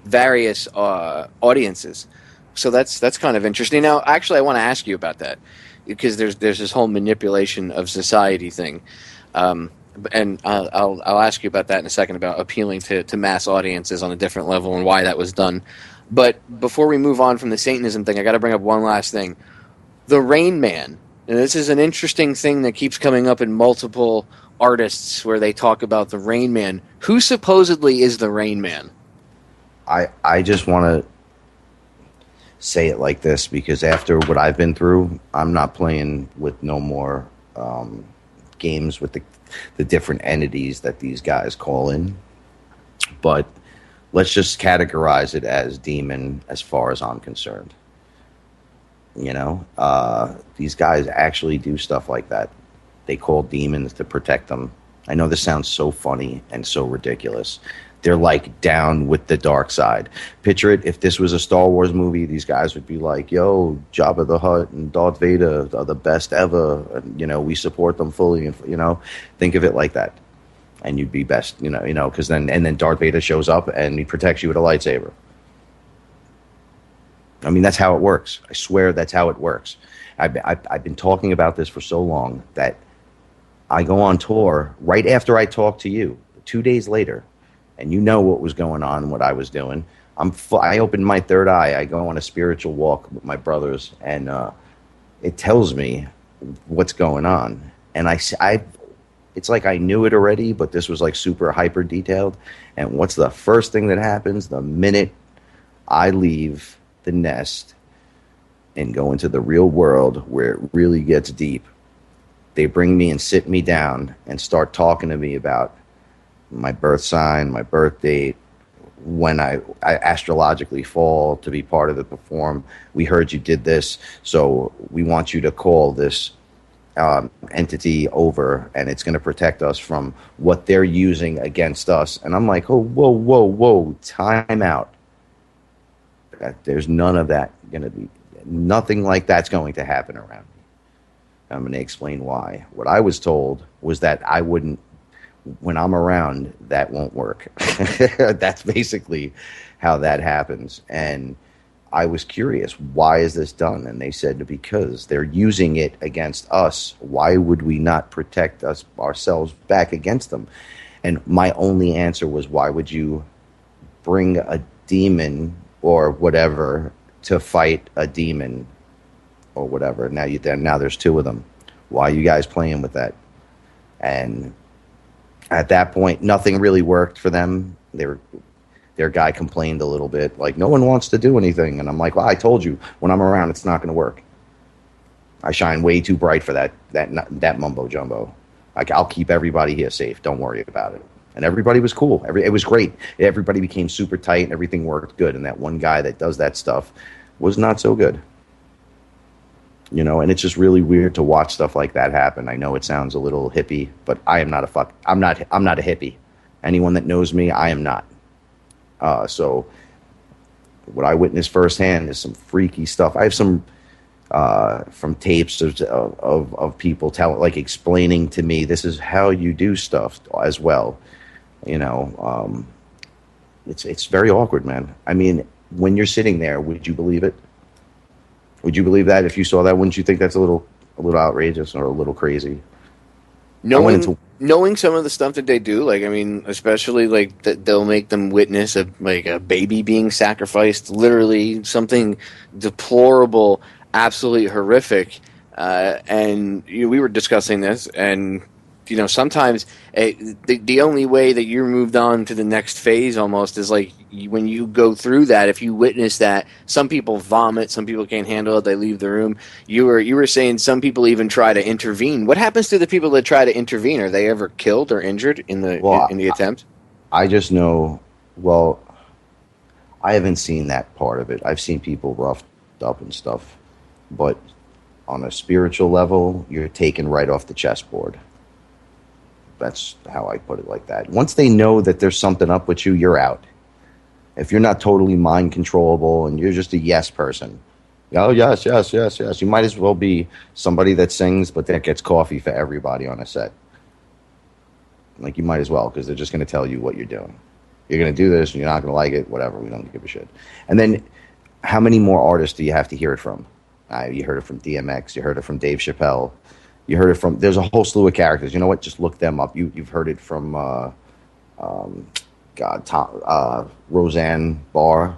various audiences. So that's kind of interesting. Now, actually, I want to ask you about that, because there's this whole manipulation of society thing, and I'll ask you about that in a second, about appealing to mass audiences on a different level and why that was done. But before we move on from the Satanism thing, I got to bring up one last thing: the Rain Man. And this is an interesting thing that keeps coming up in multiple artists where they talk about the Rain Man. Who supposedly is the Rain Man? I just want to say it like this, because after what I've been through, I'm not playing with no more games with the different entities that these guys call in. But let's just categorize it as demon as far as I'm concerned. You know, these guys actually do stuff like that. They call demons to protect them. I know this sounds so funny and so ridiculous. They're like down with the dark side. Picture it, if this was a Star Wars movie, these guys would be like, yo, Jabba the Hutt and Darth Vader are the best ever. And, you know, we support them fully. And, you know, think of it like that. And you'd be best, you know, because then Darth Vader shows up and he protects you with a lightsaber. I mean, that's how it works. I swear that's how it works. I've been talking about this for so long that I go on tour right after I talk to you, 2 days later, and you know what was going on, what I was doing. I opened my third eye. I go on a spiritual walk with my brothers, and it tells me what's going on. And it's like I knew it already, but this was like super hyper detailed. And what's the first thing that happens the minute I leave the nest and go into the real world where it really gets deep? They bring me and sit me down and start talking to me about my birth sign, my birth date, when I astrologically fall to be part of the perform. We heard you did this, so we want you to call this entity over, and it's going to protect us from what they're using against us. And I'm like, oh, whoa, time out. There's none of that going to be. Nothing like that's going to happen around me. I'm going to explain why. What I was told was that I wouldn't when I'm around, that won't work. That's basically how that happens. And I was curious, why is this done? And they said, because they're using it against us. Why would we not protect ourselves back against them? And my only answer was, why would you bring a demon or whatever to fight a demon or whatever? Now there's two of them. Why are you guys playing with that? And at that point, nothing really worked for them. Their guy complained a little bit, like, no one wants to do anything. And I'm like, well, I told you, when I'm around, it's not going to work. I shine way too bright for that mumbo jumbo. Like, I'll keep everybody here safe. Don't worry about it. And everybody was cool. It was great. Everybody became super tight, and everything worked good. And that one guy that does that stuff was not so good. You know, and it's just really weird to watch stuff like that happen. I know it sounds a little hippie, but I'm not a hippie. Anyone that knows me, I am not. So what I witnessed firsthand is some freaky stuff. I have some from tapes of people explaining to me, this is how you do stuff as well. You know, it's very awkward, man. I mean, when you're sitting there, would you believe it? Would you believe that if you saw that? Wouldn't you think that's a little outrageous or a little crazy? Knowing some of the stuff that they do, like, I mean, especially like that they'll make them witness a baby being sacrificed, literally something deplorable, absolutely horrific. And we were discussing this, and you know, sometimes the only way that you're moved on to the next phase almost is like when you go through that. If you witness that, some people vomit, some people can't handle it, they leave the room. You were saying some people even try to intervene. What happens to the people that try to intervene? Are they ever killed or injured in the attempt? I just know. Well, I haven't seen that part of it. I've seen people roughed up and stuff, but on a spiritual level, you're taken right off the chessboard. That's how I put it, like that. Once they know that there's something up with you, you're out. If you're not totally mind controllable and you're just a yes person, oh, yes, you might as well be somebody that sings but that gets coffee for everybody on a set. Like, you might as well, because they're just going to tell you what you're doing. You're going to do this, and you're not going to like it, whatever, we don't give a shit. And then, how many more artists do you have to hear it from? You heard it from DMX, you heard it from Dave Chappelle, you heard it from, there's a whole slew of characters. You know what? Just look them up. You've heard it from, Roseanne Barr.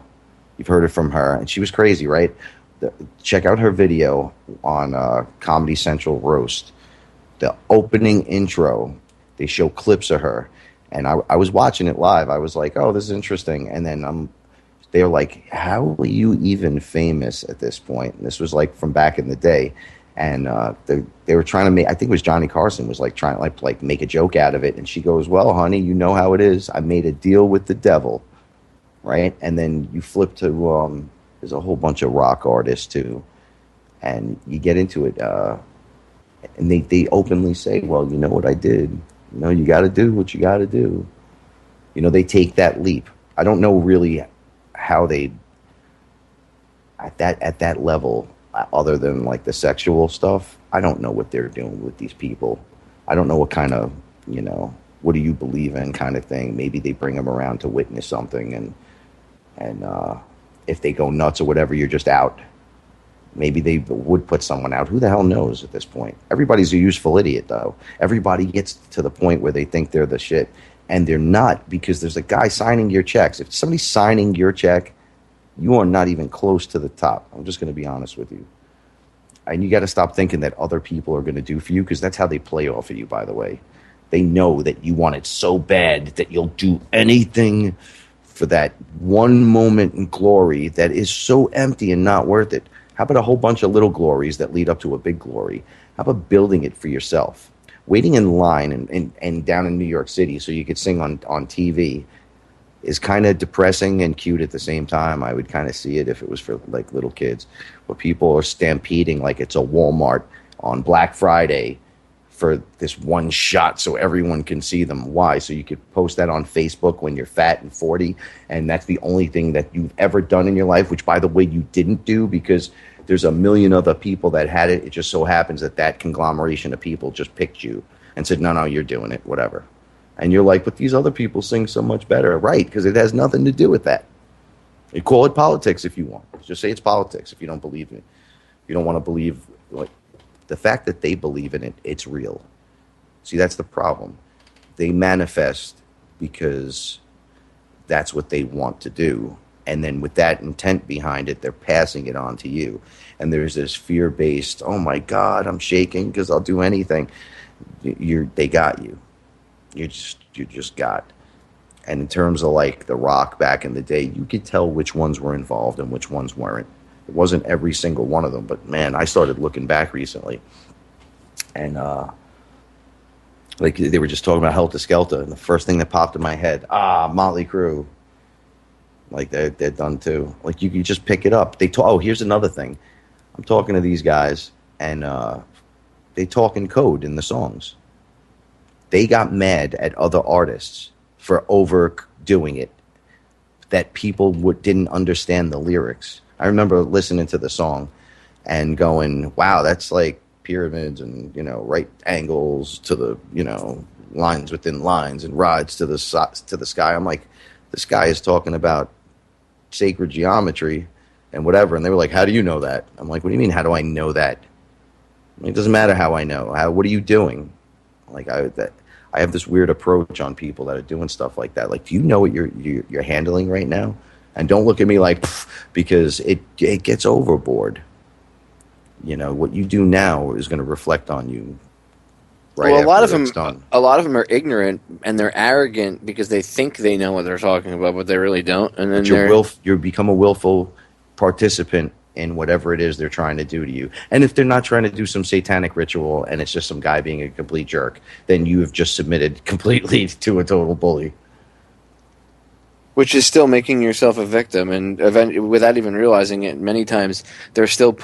You've heard it from her, and she was crazy, right? Check out her video on Comedy Central Roast. The opening intro, they show clips of her, and I was watching it live. I was like, oh, this is interesting. And then they were like, how are you even famous at this point? And this was like from back in the day. And they were trying to make, I think it was Johnny Carson was like trying to like make a joke out of it. And she goes, well, honey, you know how it is. I made a deal with the devil, right? And then you flip to, there's a whole bunch of rock artists too. And you get into it, and they openly say, well, you know what I did? You know, you got to do what you got to do. You know, they take that leap. I don't know really how they, at that level, other than like the sexual stuff, I don't know what they're doing with these people. I don't know what kind of, you know, what do you believe in kind of thing. Maybe they bring them around to witness something, and if they go nuts or whatever, you're just out. Maybe they would put someone out. Who the hell knows at this point? Everybody's a useful idiot, though. Everybody gets to the point where they think they're the shit, and they're not, because there's a guy signing your checks. If somebody's signing your check, you are not even close to the top. I'm just going to be honest with you. And you got to stop thinking that other people are going to do for you, because that's how they play off of you, by the way. They know that you want it so bad that you'll do anything for that one moment in glory that is so empty and not worth it. How about a whole bunch of little glories that lead up to a big glory? How about building it for yourself? Waiting in line and down in New York City so you could sing on TV is kind of depressing and cute at the same time. I would kind of see it if it was for like little kids, where people are stampeding like it's a Walmart on Black Friday for this one shot so everyone can see them. Why? So you could post that on Facebook when you're fat and 40, and that's the only thing that you've ever done in your life, which, by the way, you didn't do, because there's a million other people that had it. It just so happens that conglomeration of people just picked you and said, no, you're doing it, whatever. And you're like, but these other people sing so much better. Right, because it has nothing to do with that. You call it politics if you want. Just say it's politics if you don't believe in it. If you don't want to believe, like, the fact that they believe in it, it's real. See, that's the problem. They manifest because that's what they want to do. And then with that intent behind it, they're passing it on to you. And there's this fear-based, oh my God, I'm shaking because I'll do anything. They got you. You just got. And in terms of like The Rock back in the day, you could tell which ones were involved and which ones weren't. It wasn't every single one of them, but man, I started looking back recently. And like they were just talking about Helter Skelter, and the first thing that popped in my head, Motley Crue. Like they're done too. Like you just pick it up. Here's another thing. I'm talking to these guys, and they talk in code in the songs. They got mad at other artists for overdoing it, that people didn't understand the lyrics. I remember listening to the song and going, wow, that's like pyramids and, right angles to the, lines within lines and rods to the sky. I'm like, this guy is talking about sacred geometry and whatever. And they were like, how do you know that? I'm like, what do you mean, how do I know that? It doesn't matter how I know. What are you doing? Like, I have this weird approach on people that are doing stuff like that. Like, do you know what you're handling right now? And don't look at me like, because it gets overboard. What you do now is going to reflect on you. Right. Well, a lot of them are ignorant and they're arrogant because they think they know what they're talking about, but they really don't. And then you become a willful participant in whatever it is they're trying to do to you. And if they're not trying to do some satanic ritual and it's just some guy being a complete jerk, then you have just submitted completely to a total bully. Which is still making yourself a victim, and without even realizing it, many times they're still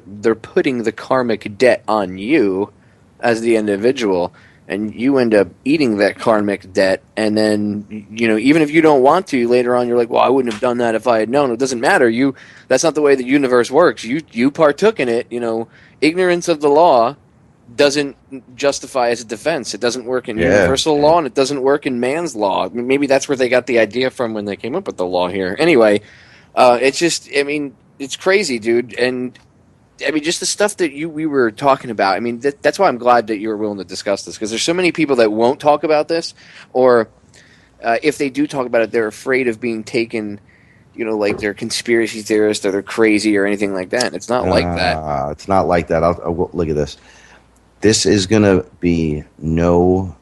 they're putting the karmic debt on you as the individual, and you end up eating that karmic debt. And then, even if you don't want to, later on you're like, well, I wouldn't have done that if I had known. It doesn't matter. That's not the way the universe works. You partook in it. Ignorance of the law doesn't justify as a defense. It doesn't work in universal law, and it doesn't work in man's law. Maybe that's where they got the idea from when they came up with the law here. Anyway, it's just, it's crazy, dude. And just the stuff that we were talking about. That's why I'm glad that you were willing to discuss this, because there's so many people that won't talk about this, or if they do talk about it, they're afraid of being taken, like they're conspiracy theorists or they're crazy or anything like that. It's not like that. It's not like that. I'll look at this. This is going to be they're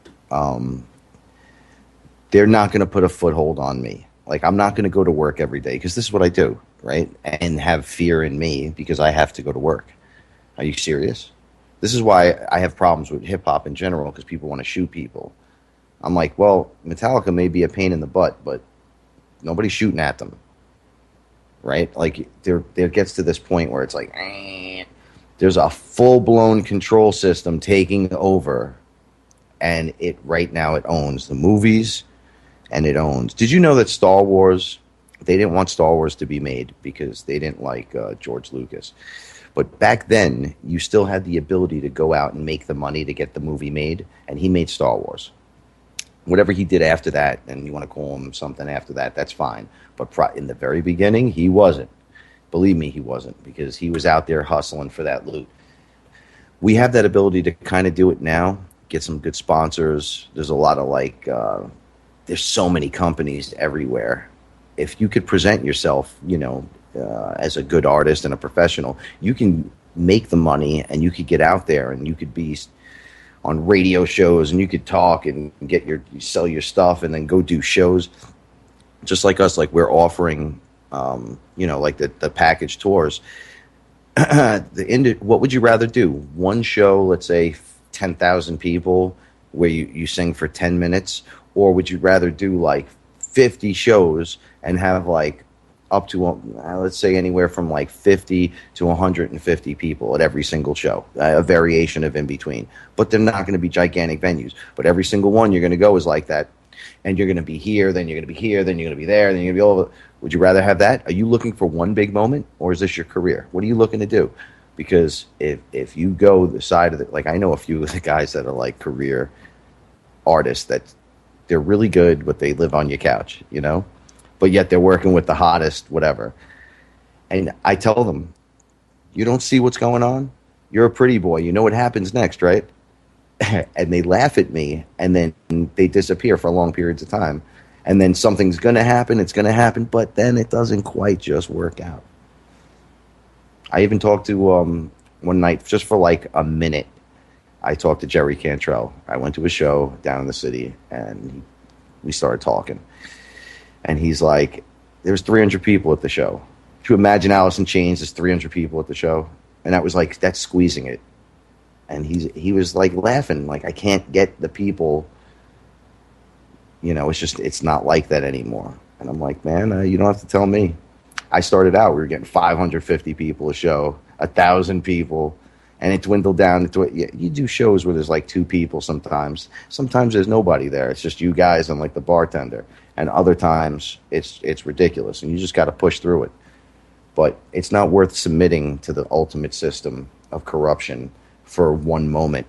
not going to put a foothold on me. Like, I'm not going to go to work every day because this is what I do, right? And have fear in me because I have to go to work. Are you serious? This is why I have problems with hip-hop in general, because people want to shoot people. I'm like, well, Metallica may be a pain in the butt, but nobody's shooting at them, right? Like, there gets to this point where it's like, there's a full-blown control system taking over, and right now it owns the movies, and it owns. Did you know that Star Wars, they didn't want Star Wars to be made because they didn't like George Lucas. But back then, you still had the ability to go out and make the money to get the movie made, and he made Star Wars. Whatever he did after that, and you want to call him something after that, that's fine. But in the very beginning, he wasn't. Believe me, he wasn't, because he was out there hustling for that loot. We have that ability to kind of do it now, get some good sponsors. There's a lot of there's so many companies everywhere. If you could present yourself, as a good artist and a professional, you can make the money and you could get out there and you could be on radio shows and you could talk and sell your stuff and then go do shows. Just like us, like we're offering, like the package tours. What would you rather do? One show, let's say 10,000 people where you sing for 10 minutes, or would you rather do like 50 shows and have like up to, let's say, anywhere from like 50 to 150 people at every single show, a variation of in between. But they're not going to be gigantic venues. But every single one you're going to go is like that. And you're going to be here, then you're going to be here, then you're going to be there, then you're going to be all over. Would you rather have that? Are you looking for one big moment, or is this your career? What are you looking to do? Because if you go the side of it, like I know a few of the guys that are like career artists that They're really good, but they live on your couch, you know? But yet they're working with the hottest, whatever. And I tell them, you don't see what's going on? You're a pretty boy. You know what happens next, right? And they laugh at me, and then they disappear for long periods of time. And then something's going to happen, it's going to happen, but then it doesn't quite just work out. I even talked to, one night, just for like a minute, I talked to Jerry Cantrell. I went to a show down in the city, and we started talking. And he's like, there's 300 people at the show. To imagine Alice in Chains, there's 300 people at the show. And that was like, that's squeezing it. And he was like laughing, like, I can't get the people, you know, it's not like that anymore. And I'm like, man, you don't have to tell me. I started out, we were getting 550 people a show, 1,000 people, and it dwindled down to, you do shows where there's like 2 people sometimes. Sometimes there's nobody there. It's just you guys and like the bartender. And other times it's ridiculous, and you just got to push through it. But it's not worth submitting to the ultimate system of corruption for one moment,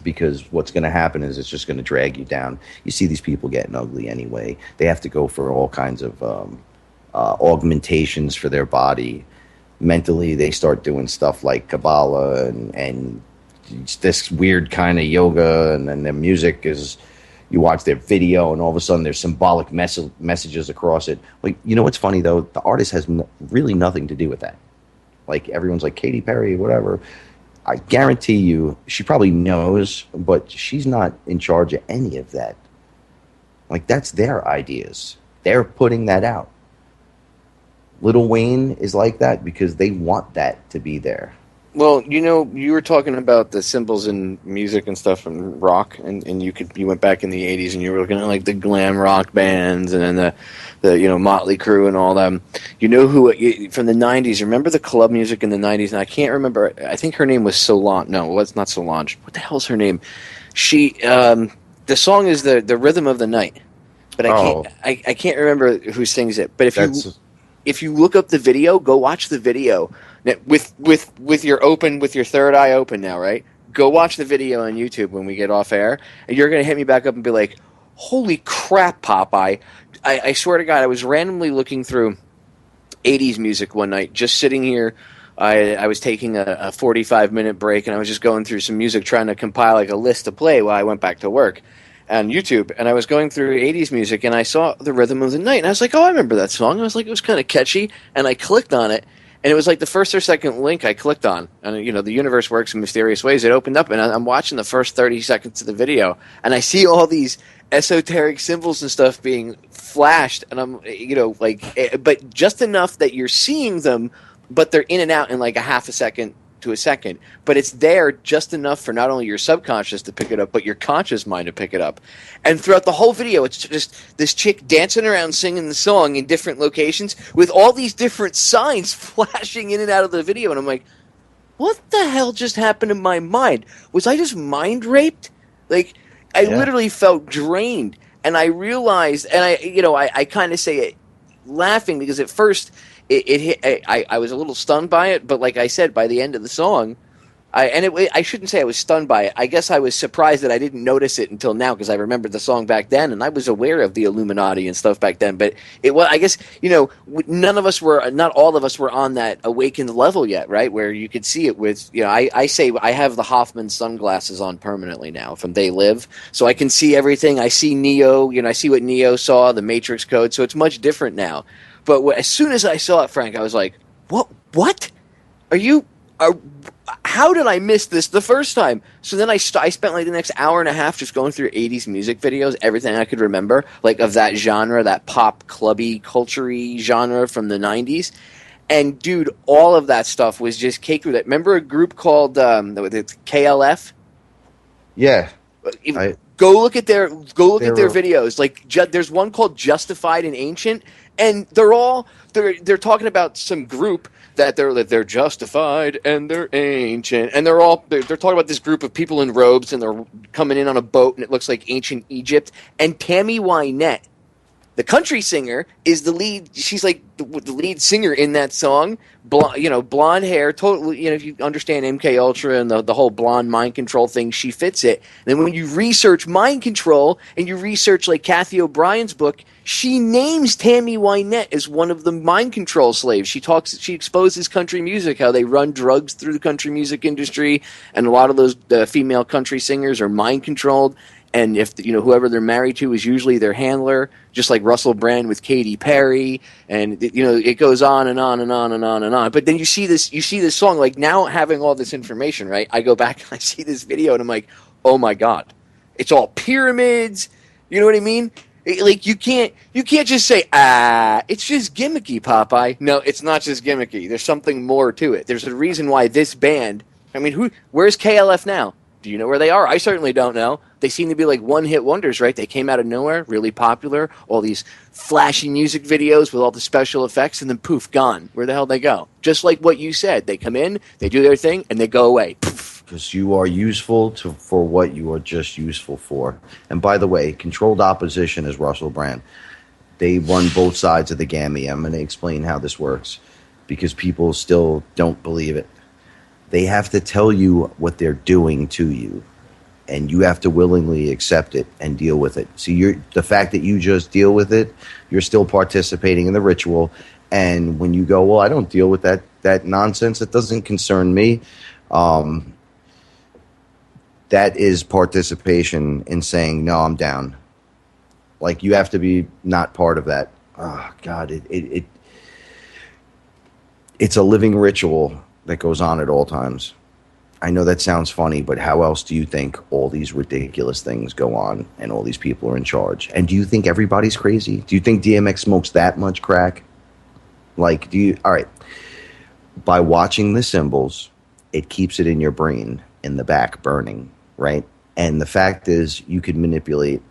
because what's going to happen is it's just going to drag you down. You see these people getting ugly anyway. They have to go for all kinds of augmentations for their body. Mentally, they start doing stuff like Kabbalah and this weird kind of yoga, and then their music is, you watch their video, and all of a sudden there's symbolic messages across it. Like, you know what's funny, though? The artist has really nothing to do with that. Like, everyone's like, Katy Perry, whatever. I guarantee you, she probably knows, but she's not in charge of any of that. Like, that's their ideas. They're putting that out. Lil Wayne is like that because they want that to be there. Well, you know, you were talking about the symbols in music and stuff and rock, and you went back in the 80s and you were looking at like the glam rock bands and then the Motley Crue and all them. You know who from the 90s, remember the club music in the 90s? And I can't remember, I think her name was Solange. No, it's not Solange. What the hell's her name? She the song is the Rhythm of the Night. But I can't remember who sings it. But if you look up the video, go watch the video. Now, with your third eye open now, right? Go watch the video on YouTube when we get off air, and you're going to hit me back up and be like, holy crap, Popeye. I swear to God, I was randomly looking through 80s music one night, just sitting here. I was taking a 45-minute break, and I was just going through some music, trying to compile like a list to play while I went back to work on YouTube. And I was going through 80s music, and I saw The Rhythm of the Night, and I was like, oh, I remember that song. I was like, it was kind of catchy, and I clicked on it. And it was like the first or second link I clicked on. And, you know, the universe works in mysterious ways. It opened up, and I'm watching the first 30 seconds of the video. And I see all these esoteric symbols and stuff being flashed. And I'm, but just enough that you're seeing them, but they're in and out in like a half a second to a second. But it's there just enough for not only your subconscious to pick it up, but your conscious mind to pick it up. And throughout the whole video, it's just this chick dancing around singing the song in different locations with all these different signs flashing in and out of the video. And I'm like, what the hell just happened in my mind? Was I just mind raped? Like, I literally felt drained. And I realized, and I kind of say it laughing, because at first it hit, I was a little stunned by it, but like I said, by the end of the song, I shouldn't say I was stunned by it. I guess I was surprised that I didn't notice it until now, because I remembered the song back then, and I was aware of the Illuminati and stuff back then. But it was, I guess, not all of us were on that awakened level yet, right? Where you could see it with, I say I have the Hoffman sunglasses on permanently now from They Live, so I can see everything. I see Neo, I see what Neo saw, the Matrix Code, so it's much different now. But as soon as I saw it, Frank, I was like, what? How did I miss this the first time? So then I spent like the next hour and a half just going through 80s music videos, everything I could remember, like of that genre, that pop, clubby, culture-y genre from the 90s. And, dude, all of that stuff was just cake with it. Remember a group called KLF? Yeah. Go look at their videos. Like, there's one called Justified and Ancient, and they're talking about some group that they're justified and they're ancient, and they're talking about this group of people in robes, and they're coming in on a boat, and it looks like ancient Egypt. And Tammy Wynette, The country singer is the lead. She's like the lead singer in that song. Blonde hair, totally. If you understand MK Ultra and the whole blonde mind control thing, she fits it. And then when you research mind control and you research like Kathy O'Brien's book, she names Tammy Wynette as one of the mind control slaves. She exposes country music, how they run drugs through the country music industry, and a lot of those female country singers are mind controlled. And if whoever they're married to is usually their handler, just like Russell Brand with Katy Perry, and it goes on and on and on and on and on. But then you see this song, like now having all this information, right? I go back and I see this video and I'm like, oh my god, it's all pyramids. You know what I mean? Like you can't just say it's just gimmicky, Popeye. No, it's not just gimmicky. There's something more to it. There's a reason why this band. I mean, where's KLF now? Do you know where they are? I certainly don't know. They seem to be like one-hit wonders, right? They came out of nowhere, really popular, all these flashy music videos with all the special effects, and then poof, gone. Where the hell they go? Just like what you said. They come in, they do their thing, and they go away. Poof. Because you are useful for what you are just useful for. And by the way, controlled opposition is Russell Brand. They run both sides of the gamut. I'm going to explain how this works because people still don't believe it. They have to tell you what they're doing to you, and you have to willingly accept it and deal with it. So the fact that you just deal with it, you're still participating in the ritual. And when you go, well, I don't deal with that nonsense, it doesn't concern me, that is participation in saying, no, I'm down. Like, you have to be not part of that. Oh, God, it's a living ritual that goes on at all times. I know that sounds funny, but how else do you think all these ridiculous things go on and all these people are in charge? And do you think everybody's crazy? Do you think DMX smokes that much crack? Like, all right. By watching the symbols, it keeps it in your brain in the back burning, right? And the fact is, you could manipulate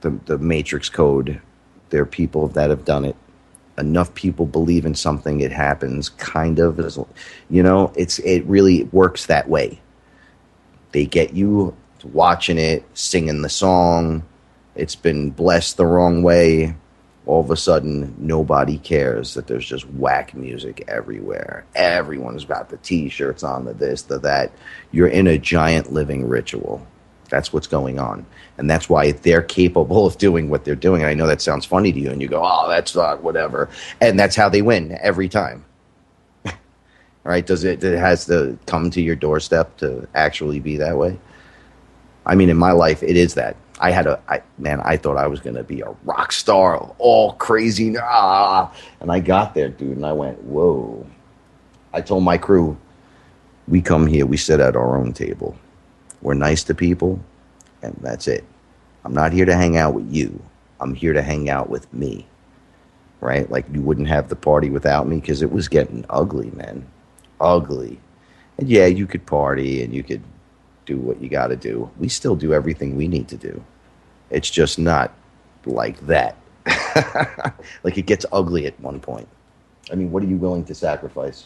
the matrix code. There are people that have done it. Enough people believe in something, it happens, kind of. It really works that way. They get you watching it, singing the song. It's been blessed the wrong way. All of a sudden, nobody cares that there's just whack music everywhere. Everyone's got the T-shirts on, the this, the that. You're in a giant living ritual. That's what's going on. And that's why they're capable of doing what they're doing. And I know that sounds funny to you, and you go, oh, that's not whatever. And that's how they win every time. All right? It has to come to your doorstep to actually be that way? I mean, in my life, it is that. I thought I was going to be a rock star, all crazy. And I got there, dude, and I went, whoa. I told my crew, we come here, we sit at our own table. We're nice to people, and that's it. I'm not here to hang out with you. I'm here to hang out with me, right? Like, you wouldn't have the party without me, because it was getting ugly, man. Ugly. And yeah, you could party, and you could do what you got to do. We still do everything we need to do. It's just not like that. Like, it gets ugly at one point. I mean, what are you willing to sacrifice?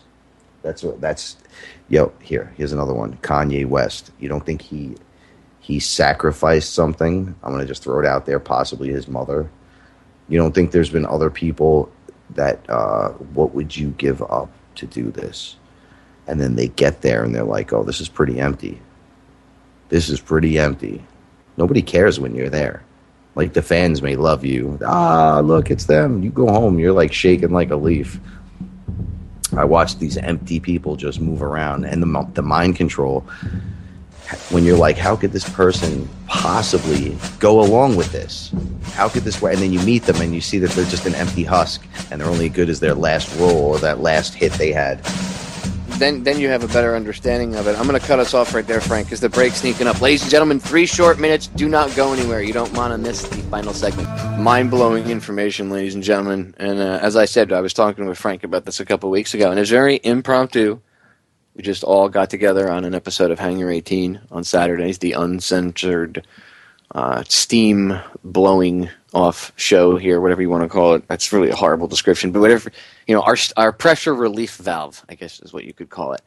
Here's another one. Kanye West. You don't think he sacrificed something? I'm going to just throw it out there, possibly his mother. You don't think there's been other people that, what would you give up to do this? And then they get there and they're like, oh, this is pretty empty. This is pretty empty. Nobody cares when you're there. Like, the fans may love you. Look, it's them. You go home, you're like shaking like a leaf. I watched these empty people just move around, and the mind control, when you're like, how could this person possibly go along with this? How could this work? And then you meet them and you see that they're just an empty husk, and they're only good as their last role or that last hit they had. Then you have a better understanding of it. I'm going to cut us off right there, Frank, because the break's sneaking up. Ladies and gentlemen, 3 short minutes. Do not go anywhere. You don't want to miss the final segment. Mind-blowing information, ladies and gentlemen. And as I said, I was talking with Frank about this a couple weeks ago, and it's very impromptu. We just all got together on an episode of Hangar 18 on Saturdays, the uncensored, steam-blowing off show here, whatever you want to call it. That's really a horrible description, but whatever, our pressure relief valve, I guess is what you could call it.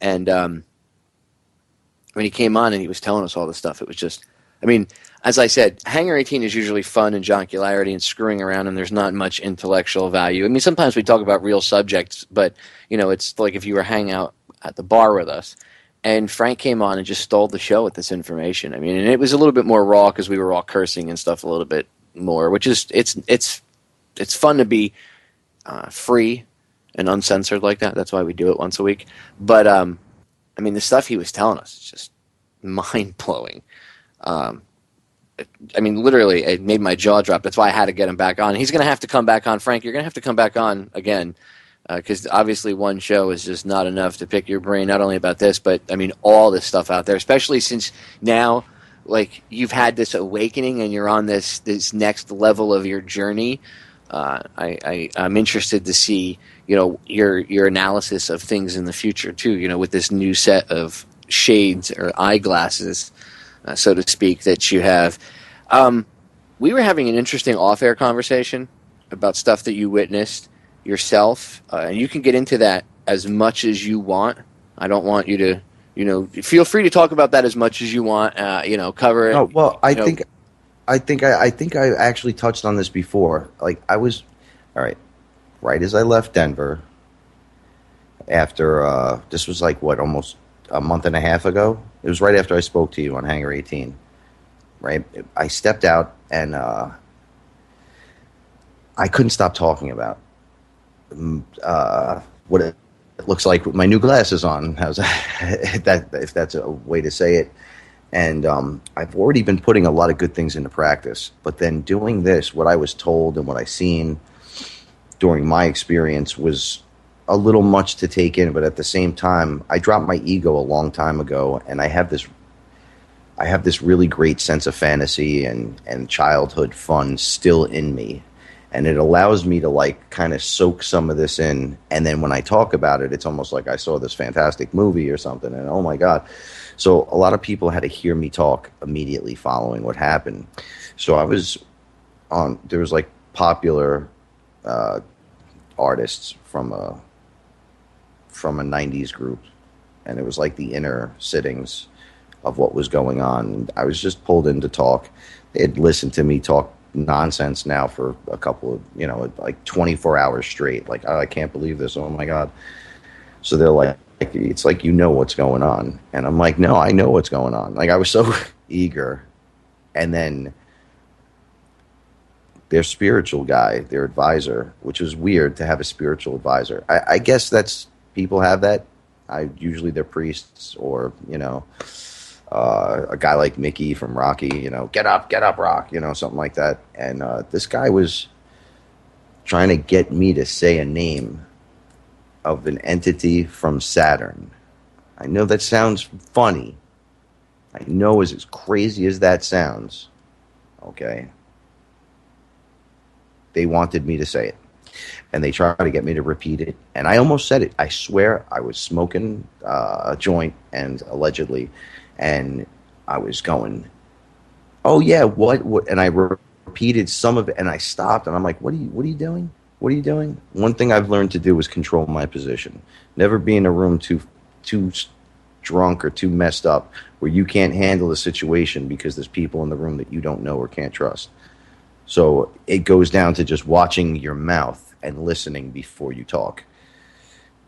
And when he came on and he was telling us all this stuff, it was just, I mean, as I said, Hangar 18 is usually fun and jocularity and screwing around, and there's not much intellectual value. I mean, sometimes we talk about real subjects, but, it's like if you were hanging out at the bar with us, and Frank came on and just stole the show with this information. I mean, and it was a little bit more raw because we were all cursing and stuff a little bit more, which is, it's fun to be free and uncensored like that. That's why we do it once a week. But, I mean, the stuff he was telling us is just mind-blowing. I mean, literally, it made my jaw drop. That's why I had to get him back on. He's going to have to come back on. Frank, you're going to have to come back on again because obviously one show is just not enough to pick your brain, not only about this, but, I mean, all this stuff out there, especially since now, like, you've had this awakening and you're on this next level of your journey. I'm interested to see, your analysis of things in the future, too, with this new set of shades or eyeglasses, so to speak, that you have. We were having an interesting off-air conversation about stuff that you witnessed yourself, and you can get into that as much as you want. I don't want you to, feel free to talk about that as much as you want. Cover it. Oh, well, I think I actually touched on this before. Like I was, all right as I left Denver. After this was like almost a month and a half ago. It was right after I spoke to you on Hangar 18. Right, I stepped out and I couldn't stop talking about what it looks like with my new glasses on. How's that? If that's a way to say it. And I've already been putting a lot of good things into practice. But then doing this, what I was told and what I seen during my experience was a little much to take in. But at the same time, I dropped my ego a long time ago, and I have this really great sense of fantasy and childhood fun still in me. And it allows me to like kind of soak some of this in. And then when I talk about it, it's almost like I saw this fantastic movie or something. And oh my God. So a lot of people had to hear me talk immediately following what happened. So I was there was like popular artists from a 90s group. And it was like the inner sittings of what was going on. And I was just pulled in to talk. They had listened to me talk nonsense now for a couple of, like 24 hours straight. Like, oh, I can't believe this. Oh my God. So they're like, it's like, what's going on. And I'm like, no, I know what's going on. Like I was so eager. And then their spiritual guy, their advisor, which was weird to have a spiritual advisor. I guess people have that. Usually they're priests or, a guy like Mickey from Rocky, get up, Rock, something like that. And this guy was trying to get me to say a name of an entity from Saturn. I know that sounds funny. I know as crazy as that sounds. Okay. They wanted me to say it. And they tried to get me to repeat it. And I almost said it. I swear I was smoking a joint and allegedly. And I was going, oh yeah, what? And I repeated some of it, and I stopped, and I'm like, what are you doing? What are you doing? One thing I've learned to do is control my position. Never be in a room too drunk or too messed up where you can't handle the situation because there's people in the room that you don't know or can't trust. So it goes down to just watching your mouth and listening before you talk.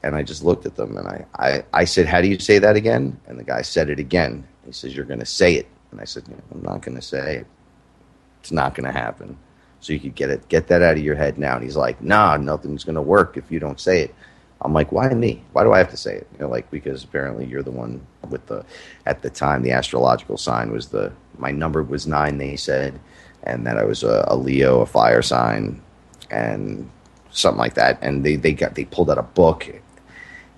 And I just looked at them, and I said, how do you say that again? And the guy said it again. He says, you're going to say it. And I said, I'm not going to say it. It's not going to happen. So you could get that out of your head now. And he's like, nah, nothing's going to work if you don't say it. I'm like, why me? Why do I have to say it? Because apparently you're the one with at the time, the astrological sign was my number was 9, they said, and that I was a Leo, a fire sign, and something like that. And they pulled out a book.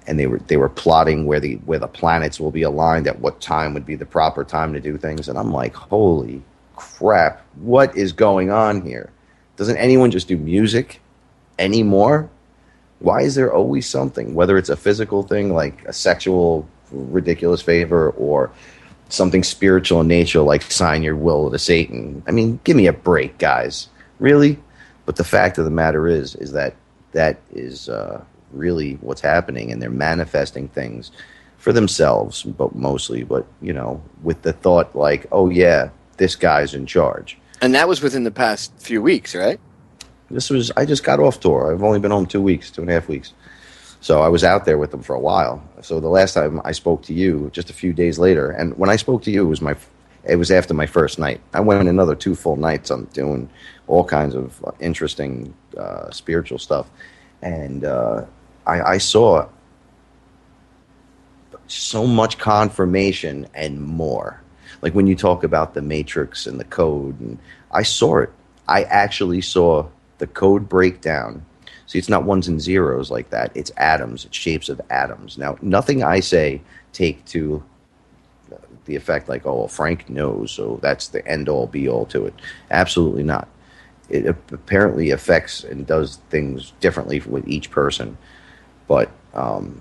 And they were plotting where the planets will be aligned at what time would be the proper time to do things. And I'm like, holy crap, what is going on here? Doesn't anyone just do music anymore? Why is there always something, whether it's a physical thing like a sexual ridiculous favor or something spiritual in nature like sign your will to Satan? I mean, give me a break, guys. Really? But the fact of the matter is that is really what's happening, and they're manifesting things for themselves, but mostly, with the thought like, oh yeah, this guy's in charge. And that was within the past few weeks, right? I just got off tour. I've only been home 2.5 weeks. So I was out there with them for a while. So the last time I spoke to you, just a few days later, and when I spoke to you, it was after my first night. I went another 2 full nights. I'm doing all kinds of interesting spiritual stuff. And I saw so much confirmation and more. Like when you talk about the matrix and the code, and I saw it. I actually saw the code break down. See, it's not ones and zeros like that. It's atoms. It's shapes of atoms. Now, nothing I say take to the effect like, oh, well, Frank knows, so that's the end-all, be-all to it. Absolutely not. It apparently affects and does things differently with each person. But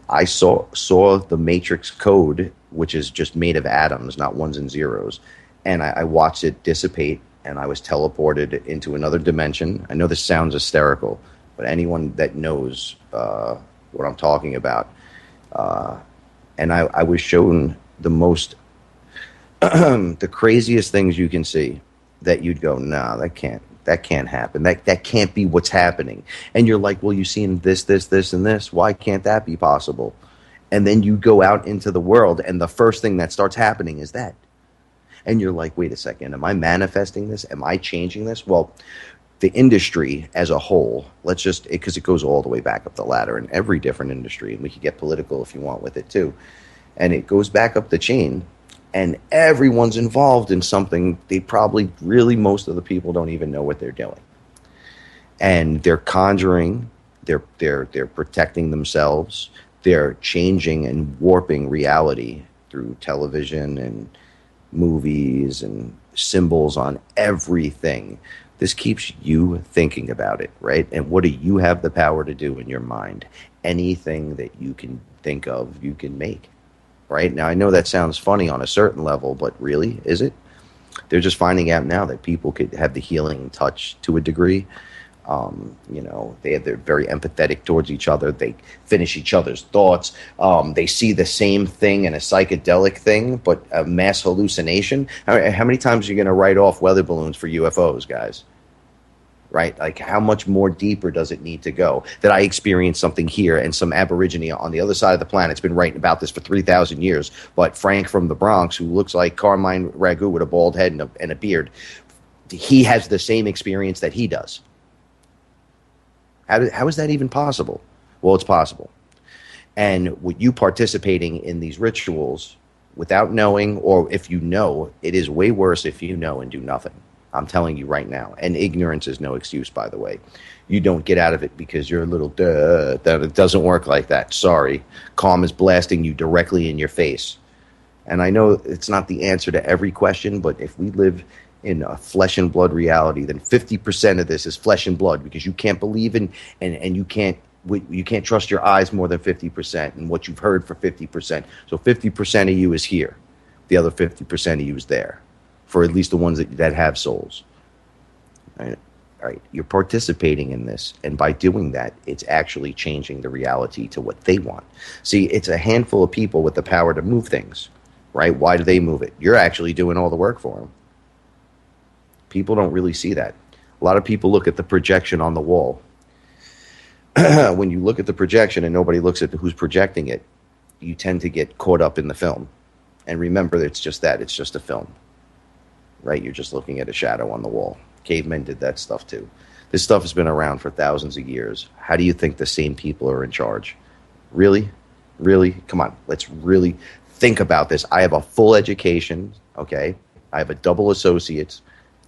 I saw the matrix code, which is just made of atoms, not ones and zeros, and I watched it dissipate, and I was teleported into another dimension. I know this sounds hysterical, but anyone that knows what I'm talking about, and I was shown the most, the craziest things you can see that you'd go, nah, that can't happen. That can't be what's happening. And you're like, well, you've seen this, and this. Why can't that be possible? And then you go out into the world, and the first thing that starts happening is that. And you're like, wait a second, am I manifesting this? Am I changing this? Well, the industry as a whole, because it goes all the way back up the ladder in every different industry, and we could get political if you want with it too. And it goes back up the chain, and everyone's involved in something. They probably really, most of the people don't even know what they're doing. And they're conjuring, they're protecting themselves, they're changing and warping reality through television and movies and symbols on everything. This keeps you thinking about it, right? And what do you have the power to do in your mind? Anything that you can think of, you can make, right? Now, I know that sounds funny on a certain level, but really, is it? They're just finding out now that people could have the healing touch to a degree. They're very empathetic towards each other. They finish each other's thoughts. They see the same thing in a psychedelic thing, but a mass hallucination. How many times are you going to write off weather balloons for UFOs, guys? Right? Like, how much more deeper does it need to go? That I experienced something here, and some Aborigine on the other side of the planet's been writing about this for 3,000 years. But Frank from the Bronx, who looks like Carmine Ragout with a bald head and a beard, he has the same experience that he does. How is that even possible? Well, it's possible. And with you participating in these rituals without knowing, or if you know, it is way worse if you know and do nothing. I'm telling you right now. And ignorance is no excuse, by the way. You don't get out of it because you're a little that it doesn't work like that. Sorry. Calm is blasting you directly in your face. And I know it's not the answer to every question, but if we live in a flesh and blood reality, then 50% of this is flesh and blood, because you can't believe in and you can't trust your eyes more than 50% and what you've heard for 50%. So 50% of you is here. The other 50% of you is there, for at least the ones that have souls. All right. You're participating in this, and by doing that, it's actually changing the reality to what they want. See, it's a handful of people with the power to move things, right? Why do they move it? You're actually doing all the work for them. People don't really see that. A lot of people look at the projection on the wall. When you look at the projection and nobody looks at who's projecting it, you tend to get caught up in the film. And remember, it's just that. It's just a film, right? You're just looking at a shadow on the wall. Cavemen did that stuff too. This stuff has been around for thousands of years. How do you think the same people are in charge? Really? Really? Come on. Let's really think about this. I have a full education, okay? I have a double associate's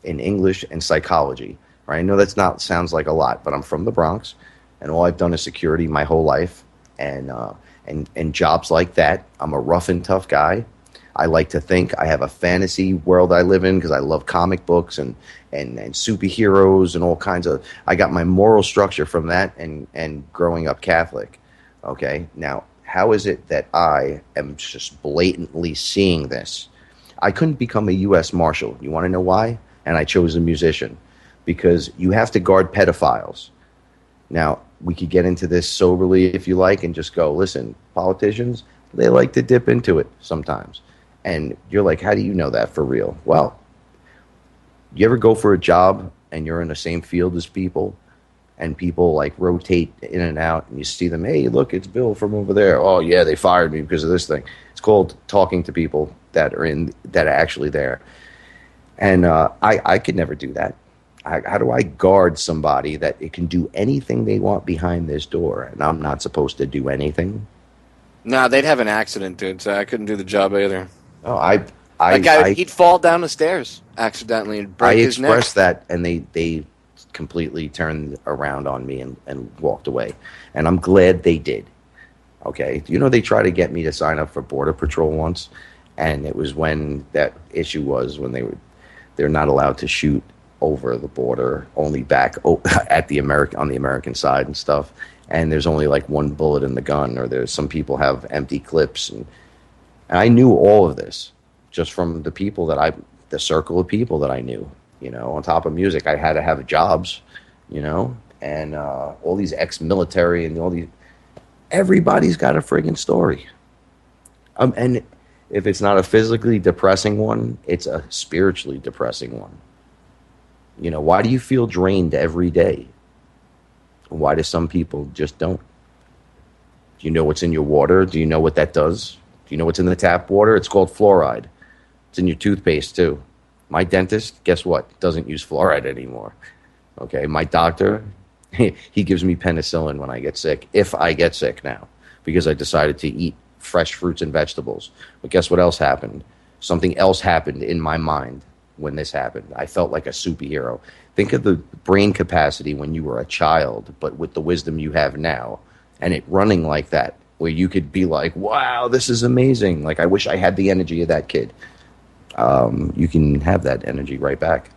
in English and psychology. Right? I know sounds like a lot, but I'm from the Bronx, and all I've done is security my whole life, and jobs like that. I'm a rough and tough guy. I like to think. I have a fantasy world I live in because I love comic books and superheroes and all kinds of. I got my moral structure from that and growing up Catholic. Okay, now how is it that I am just blatantly seeing this? I couldn't become a U.S. Marshal. You want to know why? And I chose a musician, because you have to guard pedophiles. Now, we could get into this soberly if you like and just go, listen, politicians, they like to dip into it sometimes. And you're like, how do you know that for real? Well, You ever go for a job and you're in the same field as people, and people like rotate in and out, and you see them, hey, look, it's Bill from over there. Oh yeah, they fired me because of this thing. It's called talking to people that are actually there. And I could never do that. How do I guard somebody that it can do anything they want behind this door, and I'm not supposed to do anything? Nah, they'd have an accident, dude. So I couldn't do the job either. Oh, he'd fall down the stairs accidentally and break his neck. I expressed that, and they completely turned around on me and walked away. And I'm glad they did. Okay, they tried to get me to sign up for Border Patrol once, and it was when that issue was when they're not allowed to shoot over the border, only back at on the American side and stuff. And there's only like one bullet in the gun, or there's some people have empty clips, and I knew all of this just from the circle of people that I knew. On top of music, I had to have jobs, and all these ex-military and everybody's got a friggin' story. And if it's not a physically depressing one, it's a spiritually depressing one. Why do you feel drained every day? Why do some people just don't? Do you know what's in your water? Do you know what that does? Do you know what's in the tap water? It's called fluoride. It's in your toothpaste too. My dentist, guess what? Doesn't use fluoride anymore. Okay, my doctor, he gives me penicillin when I get sick, if I get sick now, because I decided to eat fresh fruits and vegetables. But guess what else happened? Something else happened in my mind when this happened. I felt like a superhero. Think of the brain capacity when you were a child, but with the wisdom you have now, and it running like that, where you could be like, wow, this is amazing. Like, I wish I had the energy of that kid. You can have that energy right back.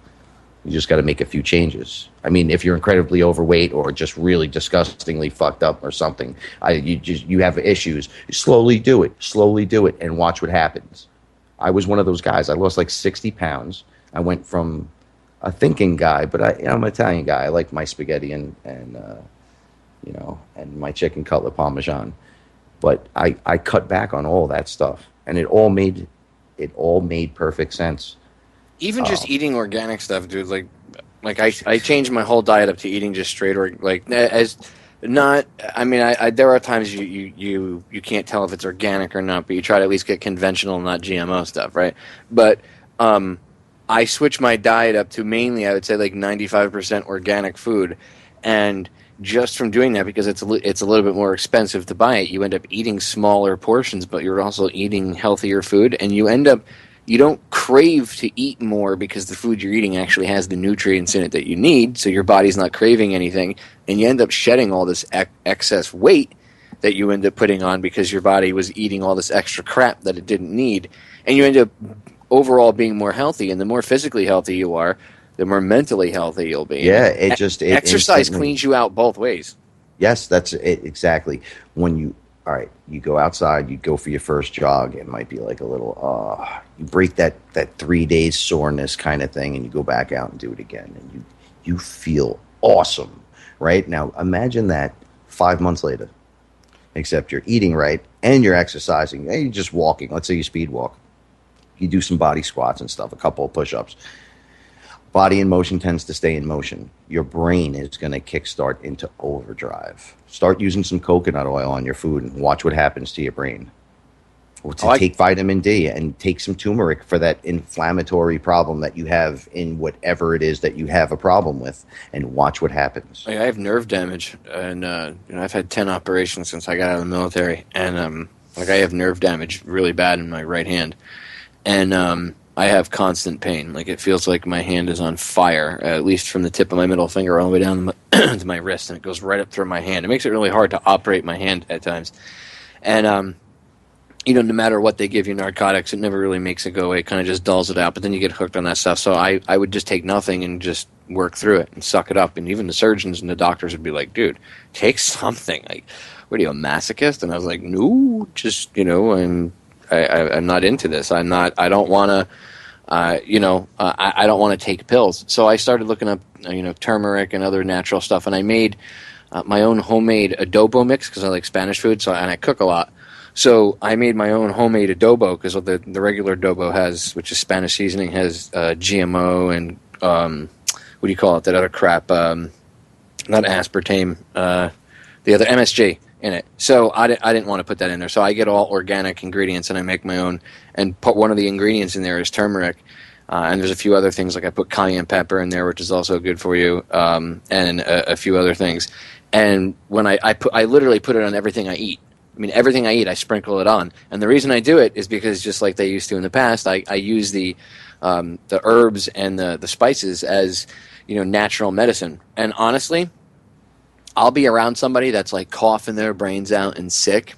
You just got to make a few changes. I mean, if you're incredibly overweight or just really disgustingly fucked up or something, you have issues, slowly do it and watch what happens. I was one of those guys. I lost like 60 pounds. I went from a thinking guy, but I'm an Italian guy. I like my spaghetti and my chicken cutlet parmesan. But I cut back on all that stuff, and it all made perfect sense. Even just eating organic stuff, dude. Like I changed my whole diet up to eating just straight there are times you can't tell if it's organic or not, but you try to at least get conventional, not GMO stuff, right? But I switched my diet up to mainly, I would say, like 95% organic food, and just from doing that, because it's a little bit more expensive to buy it, you end up eating smaller portions, but you're also eating healthier food, and you don't crave to eat more because the food you're eating actually has the nutrients in it that you need, so your body's not craving anything, and you end up shedding all this excess weight that you end up putting on because your body was eating all this extra crap that it didn't need, and you end up overall being more healthy, and the more physically healthy you are, the more mentally healthy you'll be. Yeah, exercise cleans you out both ways. Yes, that's it, exactly. When you go outside, you go for your first jog, it might be like a little, you break that 3 days soreness kind of thing, and you go back out and do it again, and you feel awesome, right? Now, imagine that 5 months later, except you're eating right, and you're exercising, and you're just walking. Let's say you speed walk. You do some body squats and stuff, a couple of push-ups. Body in motion tends to stay in motion. Your brain is going to kickstart into overdrive. Start using some coconut oil on your food and watch what happens to your brain. Take vitamin D and take some turmeric for that inflammatory problem that you have in whatever it is that you have a problem with, and watch what happens. I have nerve damage, and I've had 10 operations since I got out of the military, and I have nerve damage really bad in my right hand, and I have constant pain. Like, it feels like my hand is on fire, at least from the tip of my middle finger all the way down to my wrist, and it goes right up through my hand. It makes it really hard to operate my hand at times. And, no matter what they give you, narcotics, it never really makes it go away. It kind of just dulls it out, but then you get hooked on that stuff. So I would just take nothing and just work through it and suck it up. And even the surgeons and the doctors would be like, dude, take something. Like, what are you, a masochist? And I was like, no, just, I'm not into this. I don't want to, I don't want to take pills. So I started looking up, turmeric and other natural stuff, and I made my own homemade adobo mix because I like Spanish food, and I cook a lot. So I made my own homemade adobo because the regular adobo has, which is Spanish seasoning, has GMO and what do you call it? That other crap, not aspartame, the other MSG in it. So I didn't want to put that in there. So I get all organic ingredients and I make my own. And put one of the ingredients in there is turmeric. And there's a few other things, like I put cayenne pepper in there, which is also good for you, and a few other things. And when I literally put it on everything I eat. I mean, everything I eat, I sprinkle it on. And the reason I do it is because, just like they used to in the past, I use the herbs and the spices as, natural medicine. And honestly, I'll be around somebody that's like coughing their brains out and sick,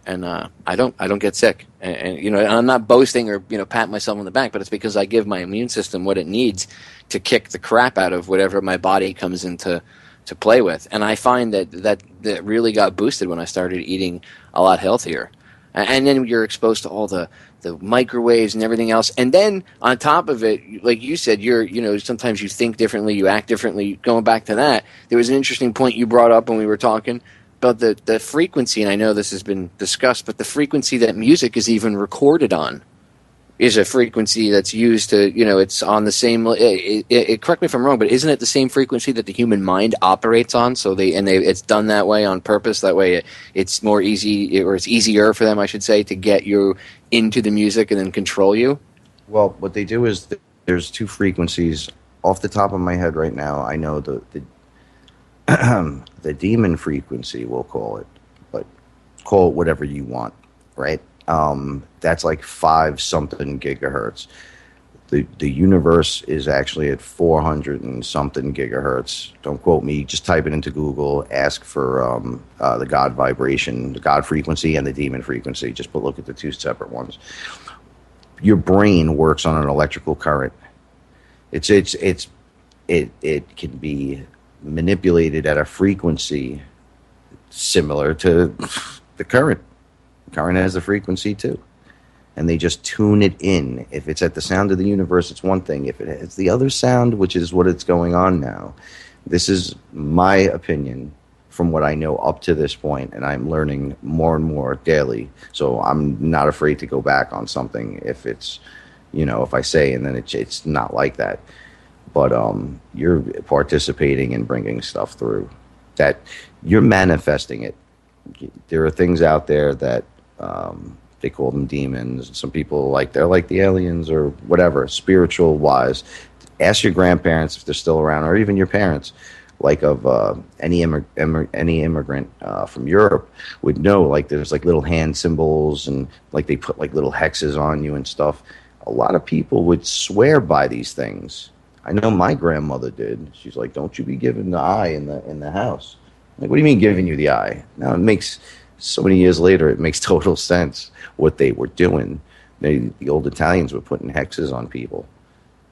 and I don't get sick. And I'm not boasting or patting myself on the back, but it's because I give my immune system what it needs to kick the crap out of whatever my body comes into to play with. And I find that really got boosted when I started eating a lot healthier. And then you're exposed to all the microwaves and everything else. And then on top of it, like you said, sometimes you think differently, you act differently. Going back to that, there was an interesting point you brought up when we were talking about the frequency, and I know this has been discussed, but the frequency that music is even recorded on is a frequency that's used to, it's on the same, correct me if I'm wrong, but isn't it the same frequency that the human mind operates on? So it's done that way on purpose. That way it's more easy, or it's easier for them, I should say, to get you into the music and then control you? Well, what they do is there's two frequencies. Off the top of my head right now, I know the the demon frequency, we'll call it, but call it whatever you want, right? That's like 5-something gigahertz. The universe is actually at 400 and something gigahertz. Don't quote me. Just type it into Google. Ask for the God vibration, the God frequency, and the demon frequency. Just look at the two separate ones. Your brain works on an electrical current. It can be manipulated at a frequency similar to the current. Current has a frequency too, and they just tune it in. If it's at the sound of the universe, it's one thing. If it's the other sound, which is what it's going on now, this is my opinion from what I know up to this point, and I'm learning more and more daily. So I'm not afraid to go back on something if it's, if I say and then it's not like that. But you're participating in bringing stuff through. That you're manifesting it. There are things out there that they call them demons. Some people they're like the aliens or whatever, spiritual wise. Ask your grandparents if they're still around, or even your parents. Any immigrant from Europe would know. There's little hand symbols, and they put little hexes on you and stuff. A lot of people would swear by these things. I know my grandmother did. She's like, "Don't you be giving the eye in the house." What do you mean giving you the eye? Now it makes, so many years later, it makes total sense what they were doing. The old Italians were putting hexes on people,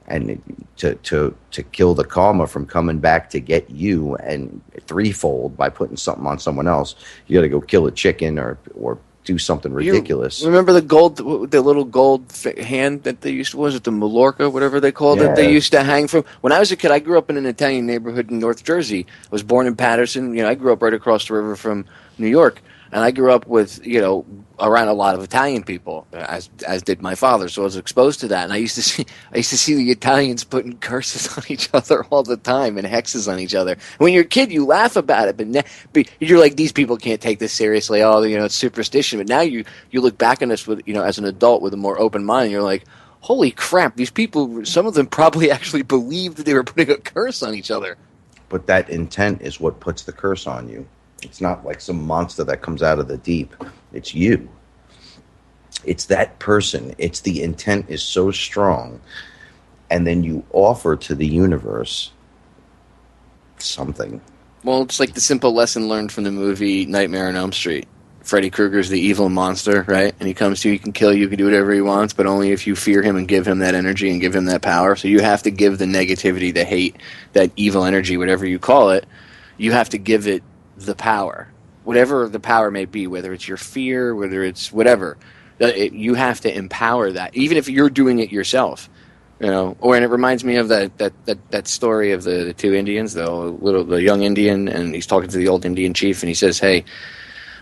and to kill the karma from coming back to get you, and threefold by putting something on someone else. You got to go kill a chicken or do something ridiculous. You remember the little gold hand that they used to, was it the Mallorca, whatever they called it, they used to hang from? When I was a kid, I grew up in an Italian neighborhood in North Jersey. I was born in Patterson. I grew up right across the river from New York. And I grew up with, around a lot of Italian people, as did my father. So I was exposed to that. And I used to see the Italians putting curses on each other all the time and hexes on each other. And when you're a kid, you laugh about it, but you're like, these people can't take this seriously. Oh, it's superstition. But now you look back on this with, as an adult with a more open mind, and you're like, holy crap, these people, some of them probably actually believed that they were putting a curse on each other. But that intent is what puts the curse on you. It's not like some monster that comes out of the deep. It's you. It's that person. It's the intent is so strong. And then you offer to the universe something. Well, it's like the simple lesson learned from the movie Nightmare on Elm Street. Freddy Krueger's the evil monster, right? And he comes to you, he can kill you, he can do whatever he wants, but only if you fear him and give him that energy and give him that power. So you have to give the negativity, the hate, that evil energy, whatever you call it, you have to give it the power, whatever the power may be, whether it's your fear, whether it's whatever, you have to empower that, even if you're doing it yourself, and it reminds me of that story of the two Indians, the young Indian, and he's talking to the old Indian chief, and he says, hey,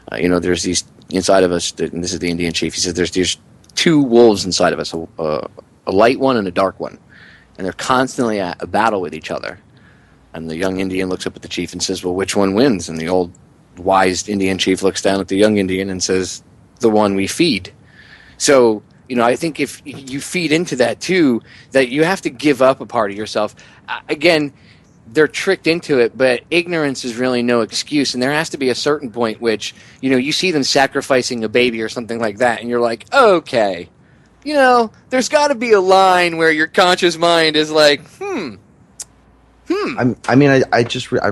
there's these inside of us, and this is the Indian chief, he says there's two wolves inside of us, a light one and a dark one. and they're constantly at a battle with each other. And the young Indian looks up at the chief and says, well, which one wins? And the old wise Indian chief looks down at the young Indian and says, the one we feed. So, I think if you feed into that too, that you have to give up a part of yourself. Again, they're tricked into it, but ignorance is really no excuse. And there has to be a certain point which, you see them sacrificing a baby or something like that, and you're like, okay, there's got to be a line where your conscious mind is like, I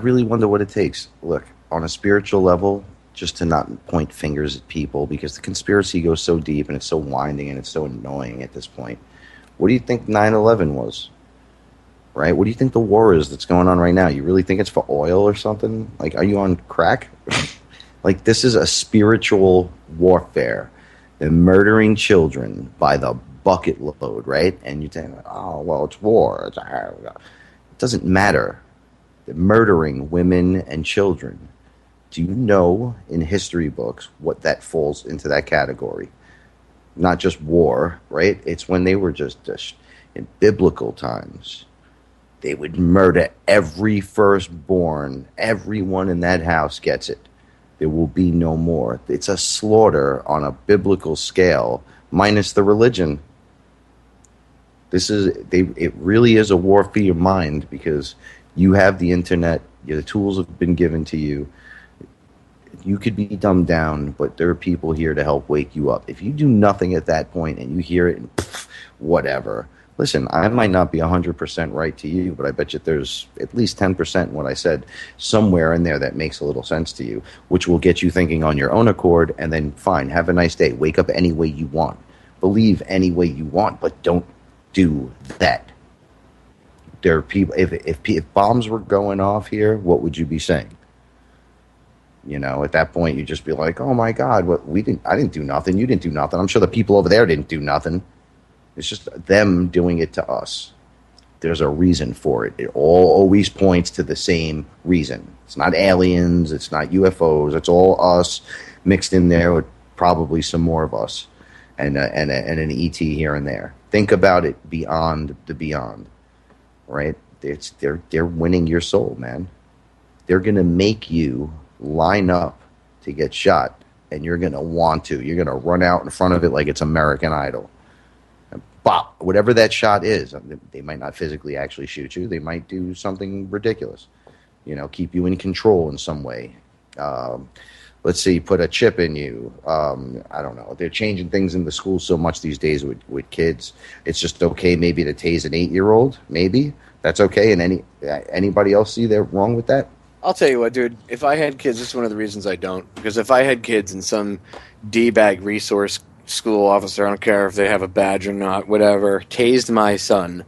really wonder what it takes. Look, on a spiritual level, just to not point fingers at people, because the conspiracy goes so deep and it's so winding and it's so annoying at this point. What do you think 9/11 was? Right? What do you think the war is that's going on right now? You really think it's for oil or something? Like, are you on crack? Like, this is a spiritual warfare. They're murdering children by the bucket load, right? And you think, oh, well, it's war. It doesn't matter. They're murdering women and children. Do you know in history books what that falls into that category? Not just war, right? It's when they were just in biblical times. They would murder every firstborn. Everyone in that house gets it. There will be no more. It's a slaughter on a biblical scale, minus the religion. It really is a war for your mind, because you have the internet. The tools have been given to you. You could be dumbed down, but there are people here to help wake you up. If you do nothing at that point and you hear it and whatever, listen, I might not be 100% right to you, but I bet you there's at least 10% in what I said somewhere in there that makes a little sense to you, which will get you thinking on your own accord, and then fine, have a nice day. Wake up any way you want. Believe any way you want, but don't do that. There are people, if bombs were going off here, what would you be saying? At that point, you'd just be like, oh my God, I didn't do nothing. You didn't do nothing. I'm sure the people over there didn't do nothing. It's just them doing it to us. There's a reason for it. It all always points to the same reason. It's not aliens. It's not UFOs. It's all us mixed in there with probably some more of us and an ET here and there. Think about it beyond the beyond, right? They're winning your soul, man. They're going to make you line up to get shot, and you're going to want to. You're going to run out in front of it like it's American Idol. And bop, whatever that shot is. They might not physically actually shoot you. They might do something ridiculous. Keep you in control in some way. Let's see, put a chip in you. I don't know. They're changing things in the school so much these days with kids. It's just okay maybe to tase an 8-year-old. Maybe. That's okay. And anybody else see they're wrong with that? I'll tell you what, dude. If I had kids, this is one of the reasons I don't. Because if I had kids and some D-bag resource school officer, I don't care if they have a badge or not, whatever, tased my son,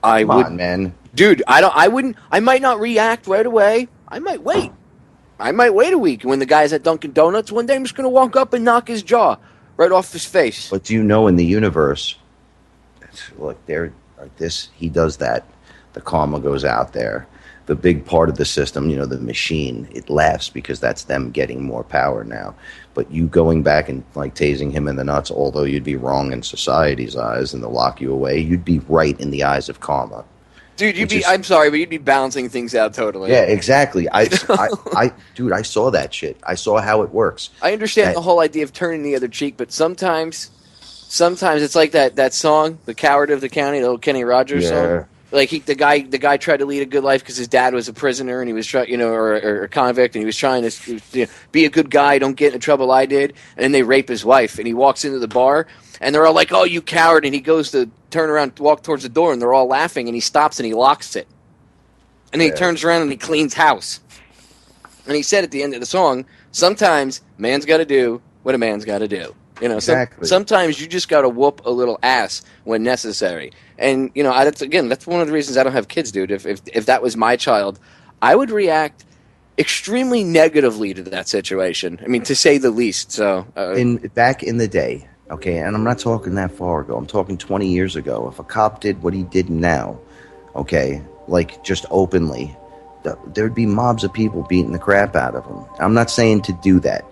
I would. Come on, man. Dude, I wouldn't. I might not react right away. I might wait. I might wait a week. When the guy's at Dunkin' Donuts, one day I'm just going to walk up and knock his jaw right off his face. But do you know in the universe, look, he does that. The karma goes out there. The big part of the system, the machine, it laughs because that's them getting more power now. But you going back and like tasing him in the nuts, although you'd be wrong in society's eyes and they'll lock you away, you'd be right in the eyes of karma. Dude, I'm sorry, but you'd be balancing things out totally. Yeah, exactly. Dude, I saw that shit. I saw how it works. I understand the whole idea of turning the other cheek, but sometimes it's like that song, The Coward of the County, the old Kenny Rogers song. Like the guy tried to lead a good life because his dad was a prisoner and he was trying, or a convict, and he was trying to be a good guy, don't get in the trouble I did, and then they rape his wife, and he walks into the bar, and they're all like, "Oh, you coward!" And he goes to turn around, walk towards the door, and they're all laughing, and he stops and he locks it, and then he turns around and he cleans house, and he said at the end of the song, "Sometimes man's got to do what a man's got to do." Exactly. Sometimes you just got to whoop a little ass when necessary. And, that's one of the reasons I don't have kids, dude. If that was my child, I would react extremely negatively to that situation. I mean, to say the least. So back in the day, okay, and I'm not talking that far ago. I'm talking 20 years ago. If a cop did what he did now, okay, like just openly, there'd be mobs of people beating the crap out of him. I'm not saying to do that.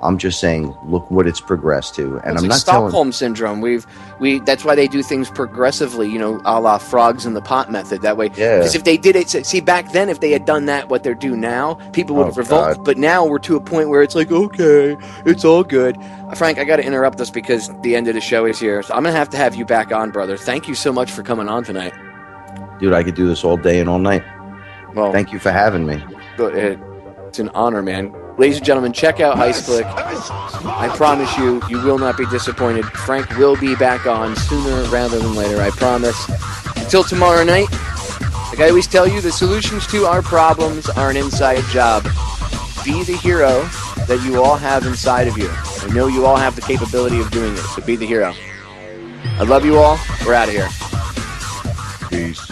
I'm just saying, look what it's progressed to. And It's I'm like not Stockholm syndrome. That's why they do things progressively, a la frogs in the pot method. That way, because if they did it, see, back then, if they had done that, what they're doing now, people would have revolted. God. But now we're to a point where it's like, okay, it's all good. Frank, I got to interrupt this because the end of the show is here. So I'm gonna have to have you back on, brother. Thank you so much for coming on tonight. Dude, I could do this all day and all night. Well, thank you for having me. It's an honor, man. Ladies and gentlemen, check out HEISTCLICK. I promise you, you will not be disappointed. Frank will be back on sooner rather than later, I promise. Until tomorrow night, like I always tell you, the solutions to our problems are an inside job. Be the hero that you all have inside of you. I know you all have the capability of doing it, so be the hero. I love you all. We're out of here. Peace.